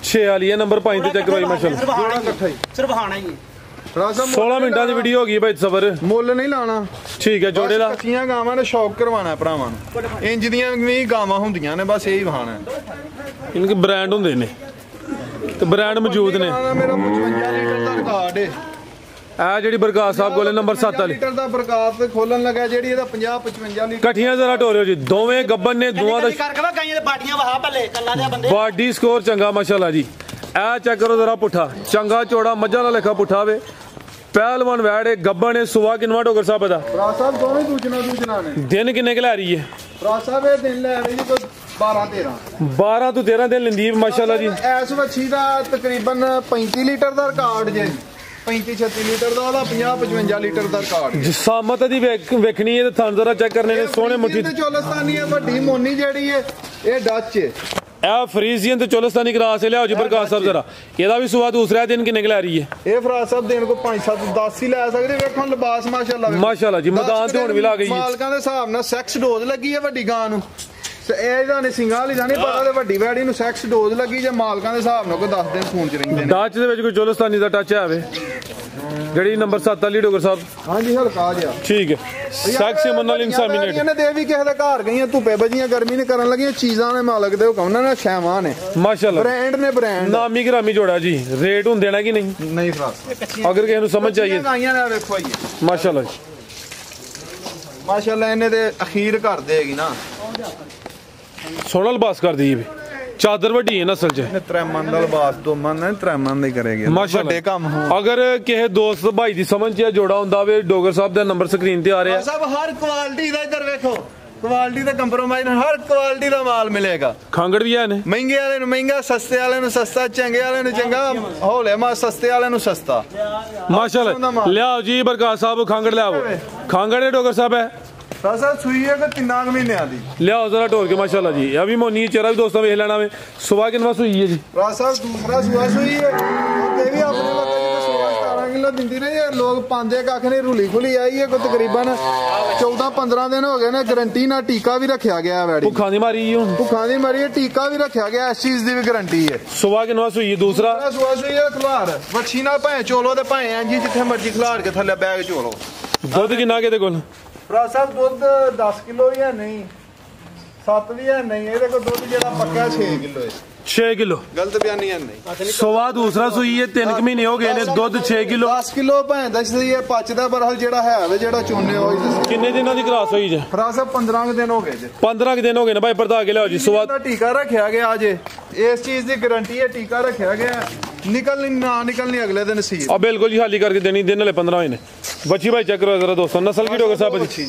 Speaker 1: 6 ਵਾਲੀ ਹੈ ਨੰਬਰ 5 ਤੇ ਚੈੱਕ ਕਰਵਾਈ ਮਾਸ਼ਾਅੱਲਾ
Speaker 2: ਜੋੜਾ ਇਕੱਠਾ ਹੀ
Speaker 3: ਸਿਰਫ ਹਾਣਾ ਹੀ
Speaker 1: 16 ਮਿੰਟਾਂ ਦੀ ਵੀਡੀਓ ਹੋ ਗਈ ਭਾਈ ਸਬਰ
Speaker 2: ਮੁੱਲ ਨਹੀਂ ਲਾਣਾ
Speaker 1: ਠੀਕ ਹੈ ਜੋੜੇ ਦਾ
Speaker 2: ਕੱਚੀਆਂ ਗਾਵਾਂ ਨੇ ਸ਼ੌਕ ਕਰਵਾਣਾ ਭਰਾਵਾਂ ਨੂੰ ਇੰਜ ਦੀਆਂ ਵੀ ਗਾਵਾਂ ਹੁੰਦੀਆਂ ਨੇ ਬਸ ਇਹੀ ਵਹਾਣਾ
Speaker 1: ਇਹਨਾਂ ਦੇ ਬ੍ਰਾਂਡ ਹੁੰਦੇ ਨੇ ਤੇ ਬ੍ਰਾਂਡ ਮੌਜੂਦ ਨੇ
Speaker 2: ਮੇਰਾ 55 ਲੀਟਰ ਦਾ ਰਿਕਾਰਡ ਹੈ
Speaker 1: ਆ ਜਿਹੜੀ ਬਰਕਾਤ ਸਾਹਿਬ ਕੋਲੇ ਨੰਬਰ 7 ਵਾਲੀ
Speaker 2: ਲੀਟਰ ਦਾ ਬਰਕਾਤ ਖੋਲਣ ਲੱਗਾ ਜਿਹੜੀ ਇਹਦਾ 50-55 ਲੀਟਰ
Speaker 1: ਇਕੱਠੀਆਂ ਜ਼ਰਾ ਢੋਰਿਓ ਜੀ ਦੋਵੇਂ ਗੱਬਨ ਨੇ ਦੋਵਾਂ ਦਾ
Speaker 3: ਕਰਕੇ ਵਾ ਗਾਈਆਂ ਦੇ ਬਾਟੀਆਂ ਵਹਾ ਭੱਲੇ ਕੱਲਾ ਦੇ ਬੰਦੇ
Speaker 1: ਬਾਡੀ ਸਕੋਰ ਚੰਗਾ ਮਾਸ਼ਾਅੱਲਾ ਜੀ ਐ ਚੈੱਕ ਕਰੋ ਜ਼ਰਾ ਪੁੱਠਾ ਚੰਗਾ ਚੋੜਾ ਮੱਝਾਂ ਦਾ ਲੇਖਾ ਪੁੱਠਾ ਵੇ ਪਹਿਲਵਾਨ ਵੈੜੇ ਗੱਬਨ ਨੇ ਸੁਆ ਕਿਨਵਾ ਡੋਗਰ ਸਾਹਿਬ ਦਾ
Speaker 2: ਰਾਜ ਸਾਹਿਬ ਦੋਵੇਂ ਦੂਜਣਾ ਨੇ
Speaker 1: ਦਿਨ ਕਿੰਨੇ ਕਿ ਲੈ ਰਹੀ ਹੈ
Speaker 2: ਰਾਜ ਸਾਹਿਬ ਇਹ ਦਿਨ ਲੈ ਰਹੀ ਜੀ ਕੋਈ 12
Speaker 1: ਤੋਂ 13 ਦਿਨ ਲੈਂਦੀ ਮਾਸ਼ਾਅੱਲਾ ਜੀ
Speaker 2: ਐਸ ਵੱਛੀ ਦਾ ਤਕਰੀਬਨ 35 ਲੀਟਰ ਦਾ ਰਿਕਾਰਡ ਜੇ 35-36 ਲੀਟਰ ਦਾ ਉਹਦਾ 50-55 ਲੀਟਰ ਦਾ ਰਿਕਾਰਡ
Speaker 1: ਜਿਸਾਮਤ ਦੀ ਵੇਖਣੀ ਹੈ ਤੇ ਥਣ ਜ਼ਰਾ ਚੈੱਕ ਕਰਨੇ ਨੇ ਸੋਹਣੇ ਮੁੱਠੀ
Speaker 2: ਤੇ ਚੋਲਸਤਾਨੀ ਹੈ ਵੱਡੀ ਮੋਨੀ ਜਿਹੜੀ ਹੈ ਇਹ ਡੱਚ ਹੈ
Speaker 1: ਇਹ ਫਰੀਜ਼ੀਅਨ ਤੇ ਚੋਲਸਤਾਨੀ ਕਰਾਸ ਲਿਆਓ ਜੀ ਬਰਕਾਤ ਸਾਹਿਬ ਜ਼ਰਾ ਇਹਦਾ ਵੀ ਸੁਆ ਦੂਸਰਾ ਦਿਨ ਕਿੰਨੇ ਲੈ ਰਹੀ ਹੈ ਇਹ
Speaker 2: ਫਰਾਜ਼ ਸਾਹਿਬ ਦੇਣ ਕੋ 5-7-10 ਹੀ ਲੈ ਸਕਦੇ ਵੇਖੋ ਲਿਬਾਸ
Speaker 1: ਮਾਸ਼ਾਅੱਲਾ ਜੀ ਮੈਦਾਨ ਤੇ ਹੁਣ ਵੀ ਲਾ ਗਈ
Speaker 2: ਮਾਲਕਾਂ ਦੇ ਹਿਸਾਬ ਨਾਲ ਸੈਕਸ ਡੋਜ਼ ਲੱਗੀ ਹੈ ਵੱਡੀ ਗਾਂ ਨੂੰ ਇਹਦਾ ਨੇ ਸਿੰਘਾਂ ਵਾਲੀ ਦਾ ਨਹੀਂ ਪਤਾ ਤੇ ਵੱਡੀ ਵੈੜੀ ਨੂੰ ਸੈਕਸ ਡੋਜ਼ ਲੱਗੀ ਜੇ ਮਾਲਕਾਂ ਦੇ ਹਿਸਾਬ ਨਾਲ ਕੋਈ 10 ਦਿਨ ਫੋਨ 'ਚ ਰਹਿੰਦੇ ਨੇ
Speaker 1: ਡਾਚ ਦੇ ਵਿੱਚ ਕੋਈ ਚੋਲਸਤਾਨੀ ਦਾ ਟੱਚ ਆਵੇ ਜਿਹੜੀ ਨੰਬਰ 7 ਵਾਲੀ ਡੋਗਰ ਸਾਹਿਬ
Speaker 2: ਹਾਂਜੀ ਹਲਕਾ ਜਿਹਾ
Speaker 1: ਠੀਕ ਹੈ ਸੈਕਸ ਮਨਲ ਇਨਸਾਮੀਨੇਟ
Speaker 2: ਇਹਨੇ ਦੇ ਵੀ ਕਿਸੇ ਦੇ ਘਰ ਗਈਆਂ ਧੁੱਪੇ ਬਜੀਆਂ ਗਰਮੀ ਨੇ ਕਰਨ ਲੱਗੀਆਂ ਚੀਜ਼ਾਂ ਨੇ ਮਾਲਕ ਦੇ ਹੁਕਮ ਨਾਲ ਸ਼ੈਵਾਂ ਨੇ
Speaker 1: ਮਾਸ਼ਾਅੱਲਾ
Speaker 2: ਬ੍ਰਾਂਡ ਨੇ ਬ੍ਰਾਂਡ
Speaker 1: ਨਾਮੀ ਗ੍ਰਾਮੀ ਜੋੜਾ ਜੀ ਰੇਟ ਹੁੰਦੇ ਨਾ ਕਿ ਨਹੀਂ
Speaker 2: ਫਰਾਸ
Speaker 1: ਅਗਰ ਕਿਸੇ ਨੂੰ ਸਮਝ ਚਾਹੀਏ
Speaker 2: ਗਾਈਆਂ ਨੇ ਵੇਖੋ ਜੀ
Speaker 1: ਮਾਸ਼ਾਅੱਲਾ
Speaker 2: ਮਾਸ਼ਾਅੱਲਾ ਇਹਨੇ ਤੇ ਅਖੀਰ ਕਰ ਦੇਗੀ ਨਾ
Speaker 1: ਸੋਹਣਾ ਲਿਬਾਸ ਕਰਦੀ ਹੈ ਚਾਦਰ ਵੱਡੀ ਹੈ ਨਸਲ ਚ
Speaker 2: ਤ੍ਰੈਮਨ ਦਾ ਲਿਬਾਸ ਦੋ ਮਨ ਨੇ ਤ੍ਰੈਮਨ ਦੇ ਕਰੇਗੇ ਵੱਡੇ ਕੰਮ
Speaker 1: ਅਗਰ ਕਿਸੇ ਦੋਸਤ ਭਾਈ ਦੀ ਸਮਝ ਚ ਜੋੜਾ ਹੁੰਦਾ ਵੇ ਡੋਗਰ ਸਾਹਿਬ ਦਾ ਨੰਬਰ ਸਕਰੀਨ ਤੇ ਆ ਰਿਹਾ
Speaker 2: ਸਭ ਹਰ ਕੁਆਲਿਟੀ ਦਾ ਇੱਧਰ ਵੇਖੋ ਕੁਆਲਿਟੀ ਦਾ ਕੰਪਰੋਮਾਈਜ਼ ਹਰ ਕੁਆਲਿਟੀ ਦਾ ਮਾਲ ਮਿਲੇਗਾ
Speaker 1: ਖਾਂਗੜ ਵੀ ਹੈ ਨੇ
Speaker 2: ਮਹਿੰਗੇ ਵਾਲੇ ਨੂੰ ਮਹਿੰਗਾ ਸਸਤੇ ਵਾਲੇ ਨੂੰ ਸਸਤਾ ਚੰਗੇ ਵਾਲੇ ਨੂੰ ਚੰਗਾ ਹੌਲੇ ਮਾ ਸਸਤੇ ਵਾਲੇ ਨੂੰ ਸਸਤਾ
Speaker 1: ਮਾਸ਼ਾਅੱਲਾ ਲਿਆਓ ਜੀ ਬਰਕਾਤ ਸਾਹਿਬ ਖਾਂਗੜ ਲਿਆਓ ਖਾਂਗੜ ਦੇ ਡੋਗਰ ਸਾਹਿਬ ਹੈ
Speaker 2: ਸਰ ਸੂਈ ਹੈ ਕਿ 3 ਮਹੀਨਿਆਂ ਦੀ
Speaker 1: ਲਿਆਓ ਜ਼ਰਾ ਢੋਰ ਕੇ ਮਾਸ਼ਾਅੱਲਾ ਜੀ ਇਹ ਵੀ ਮੋਨੀ ਚਿਹਰਾ ਵੀ ਦੋਸਤਾਂ ਵੇਖ ਲੈਣਾ ਵੇ ਸੁਬਾ ਕਿੰਨਾ ਸੂਈ ਹੈ ਜੀ
Speaker 2: ਰਾਜ ਸਾਹਿਬ ਦੂਸਰਾ ਸੁਆ ਸੂਈ ਹੈ ਤੇ ਵੀ ਆਪਣੇ ਲੋਕਾਂ ਜਿਹੜੇ 16-17 ਕਿਲੋ ਦਿੰਦੀ ਨੇ ਲੋਕ ਪਾਉਂਦੇ ਕੱਖ ਨੇ ਰੁਲੀ ਖੁਲੀ ਆਈ ਹੈ ਕੋਈ ਤਕਰੀਬਨ 14-15 ਦਿਨ ਹੋ ਗਏ ਨੇ ਗਰੰਟੀ ਨਾਲ ਟੀਕਾ ਵੀ ਰੱਖਿਆ ਗਿਆ ਵੈੜੀ
Speaker 1: ਭੁੱਖਾਂ ਦੀ ਮਾਰੀ ਹੁਣ
Speaker 2: ਭੁੱਖਾਂ ਦੀ ਮਾਰੀ ਟੀਕਾ ਵੀ ਰੱਖਿਆ ਗਿਆ ਇਸ ਚੀਜ਼ ਦੀ ਵੀ ਗਰੰਟੀ ਹੈ
Speaker 1: ਸੁਬਾ ਕਿੰਨਾ ਸੂਈ ਦੂਸਰਾ
Speaker 2: ਸੁਆ ਸੂਈ ਹੈ ਖਲਾਰ ਵੱਛੀ ਨਾਲ ਭਾਵੇਂ ਚੋਲੋ ਤੇ ਭਾਵੇਂ ਐਂ ਜੀ ਜਿੱਥੇ ਮਰਜ਼ੀ ਖਲਾਰ ਕੇ ਥੱਲੇ ਬੈਗ ਚੋਲੋ
Speaker 1: ਦੁੱਧ ਕਿੰਨਾ ਕਿਤੇ ਕੋਲ
Speaker 2: ਰਾਜ ਸਾਹਿਬ ਦੁੱਧ 10 ਕਿਲੋ ਵੀ ਹੈ ਨਹੀਂ 7 ਵੀ ਹੈ ਨਹੀਂ ਇਹਦੇ ਕੋਲ ਦੁੱਧ ਜਿਹੜਾ ਪੱਕਾ 6 ਕਿਲੋ ਹੈ
Speaker 1: 6 ਕਿਲੋ
Speaker 2: ਗਲਤ ਬਿਆਨੀ ਹੈ ਨਹੀਂ
Speaker 1: ਸੁਬਾ ਦੂਸਰਾ ਸੂਈ ਹੈ 3 ਮਹੀਨੇ ਹੋ ਗਏ ਨੇ ਦੁੱਧ 6 ਕਿਲੋ
Speaker 2: 10 ਕਿਲੋ ਭਾਂ ਦੱਸਦੀ ਹੈ ਪਚਦਾ ਬਰਹਲ ਜਿਹੜਾ ਹੈ ਵੇ ਜਿਹੜਾ ਚੋਨੇ ਹੋਈ ਦੱਸੀ
Speaker 1: ਕਿੰਨੇ ਦਿਨਾਂ ਦੀ ਕਰਾਸ ਹੋਈ ਜੇ
Speaker 2: ਰਾਜ ਸਾਹਿਬ 15 ਦਿਨ ਹੋ ਗਏ ਜੇ
Speaker 1: 15 ਦਿਨ ਹੋ ਗਏ ਨੇ ਭਾਈ ਪਰਦਾ ਕੇ ਲਿਆਓ ਜੀ ਸੁਬਾ
Speaker 2: ਦਾ ਟੀਕਾ ਰੱਖਿਆ ਗਿਆ ਜੇ ਇਸ ਚੀਜ਼ ਦੀ ਗਾਰੰਟੀ ਹੈ, ਟੀਕਾ ਰੱਖਿਆ ਗਿਆ, ਨਿਕਲਣੀ ਨਾ ਨਿਕਲਣੀ ਅਗਲੇ ਦਿਨ ਨਸੀਬ।
Speaker 1: ਆ ਬਿਲकुल जी हाली करके देनी, दिन वाले 15 होए ने। बच्ची भाई चेक करो जरा दोस्तों, नस्ल की डोगर साहब जी?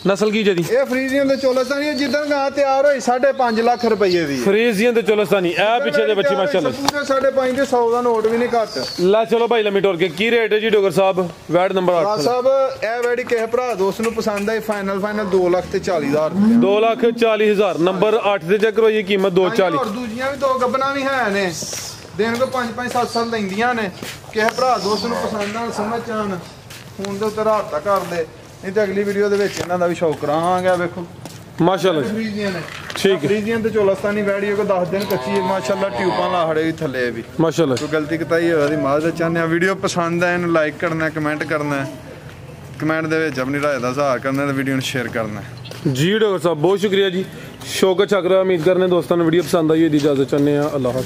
Speaker 1: नस्ल की जी?
Speaker 2: ਇਹ ਫਰੀਜ਼ੀਅਨ ਤੇ ਚੋਲਸਤਾਨੀ ਜਿੱਦਣ ਗਾਂ ਤਿਆਰ ਹੋਈ 5.5 ਲੱਖ ਰੁਪਏ ਦੀ।
Speaker 1: ਫਰੀਜ਼ੀਅਨ ਤੇ ਚੋਲਸਤਾਨੀ ਇਹ ਪਿੱਛੇ ਦੇ ਬੱਚੀ ਮਾਸ਼ਾਅੱਲਾ
Speaker 2: ਪੂਰੇ 5.5 ਦੇ 100 ਦਾ ਨੋਟ ਵੀ ਨਹੀਂ ਘੱਟ।
Speaker 1: ਲਾ ਚਲੋ ਭਾਈ ਲੰਮੀ ਟੋਰ ਕੇ ਕੀ ਰੇਟ ਹੈ ਜੀ ਡੋਗਰ ਸਾਹਿਬ? ਵੈਡ ਨੰਬਰ 8
Speaker 2: ਸਾਹਿਬ ਇਹ ਵੈੜੀ ਕਿਸੇ ਭਰਾ ਦੋਸਤ ਨੂੰ ਪਸੰਦ ਆਈ, ਫਾਈਨਲ 2,40,000
Speaker 1: 2,40,000 ਨੰਬਰ 8 ਤੇ ਚੈੱਕ ਕਰੋ ਇਹ ਕੀਮਤ 2,40।
Speaker 2: ਹੋਰ ਦੂਜੀਆਂ ਵੀ 2 ਗੱਬਣਾ ਵੀ ਹੈ ਨੇ, ਦਿਨ ਕੋ 5-5 7 ਲੈਂਦੀਆਂ ਨੇ। ਕਿਸੇ ਭਰਾ ਦੋਸਤ ਨੂੰ ਪਸੰਦ ਨਾਲ ਸਮਝ ਆਣ ਫੋਨ ਦੇ ਉੱਤੇ ਰਾਬਤਾ ਕਰ ਦੇ, ਨਹੀਂ ਤੇ ਅਗਲੀ ਵੀਡੀਓ ਦੇ ਵਿੱਚ ਇਹਨਾਂ ਦਾ ਵੀ ਸ਼ੌਕ ਕਰਾਂਗੇ। ਵੇਖੋ ਮਾਸ਼ਾਅੱਲਾ ਫਰੀਜ਼ੀਅਨ ਹੈ, ਠੀਕ ਹੈ। ਫਰੀਜ਼ੀਅਨ ਤੇ ਚੋਲਸਤਾਨੀ ਵੈੜੀ ਕੋ 10 ਦਿਨ ਕੱਚੀ ਹੈ ਮਾਸ਼ਾਅੱਲਾ, ਟਿਊਬਾਂ ਲਾਹੜੇ ਵੀ ਥੱਲੇ ਵੀ
Speaker 1: ਮਾਸ਼ਾਅੱਲਾ।
Speaker 2: ਕੋਈ ਗਲਤੀ ਕਤਾਈ ਹੋਵੇ ਦੀ ਮਾਜ਼ਰਤ ਚਾਹੁੰਦੇ ਆ। ਵੀਡੀਓ ਪਸੰਦ ਆਏ ਇਹਨੂੰ ਲਾਈਕ ਕਰਨਾ, ਕਮੈਂਟ ਕਰਨਾ, ਕਮੈਂਟ ਦੇ ਵਿੱਚ ਆਪਣੀ ਰਾਏ ਦਾ ਇਜ਼ਹਾਰ ਕਰਨਾ ਤੇ ਵੀਡੀਓ ਨੂੰ ਸ਼ੇਅਰ ਕਰਨਾ
Speaker 1: जी। डॉक्टर साहब बहुत शुक्रिया जी, शौकत छकरा। उम्मीद करने दोस्तों ने वीडियो पसंद आई है, इजाजत चाहते हैं। अल्लाह हाफ़िज़।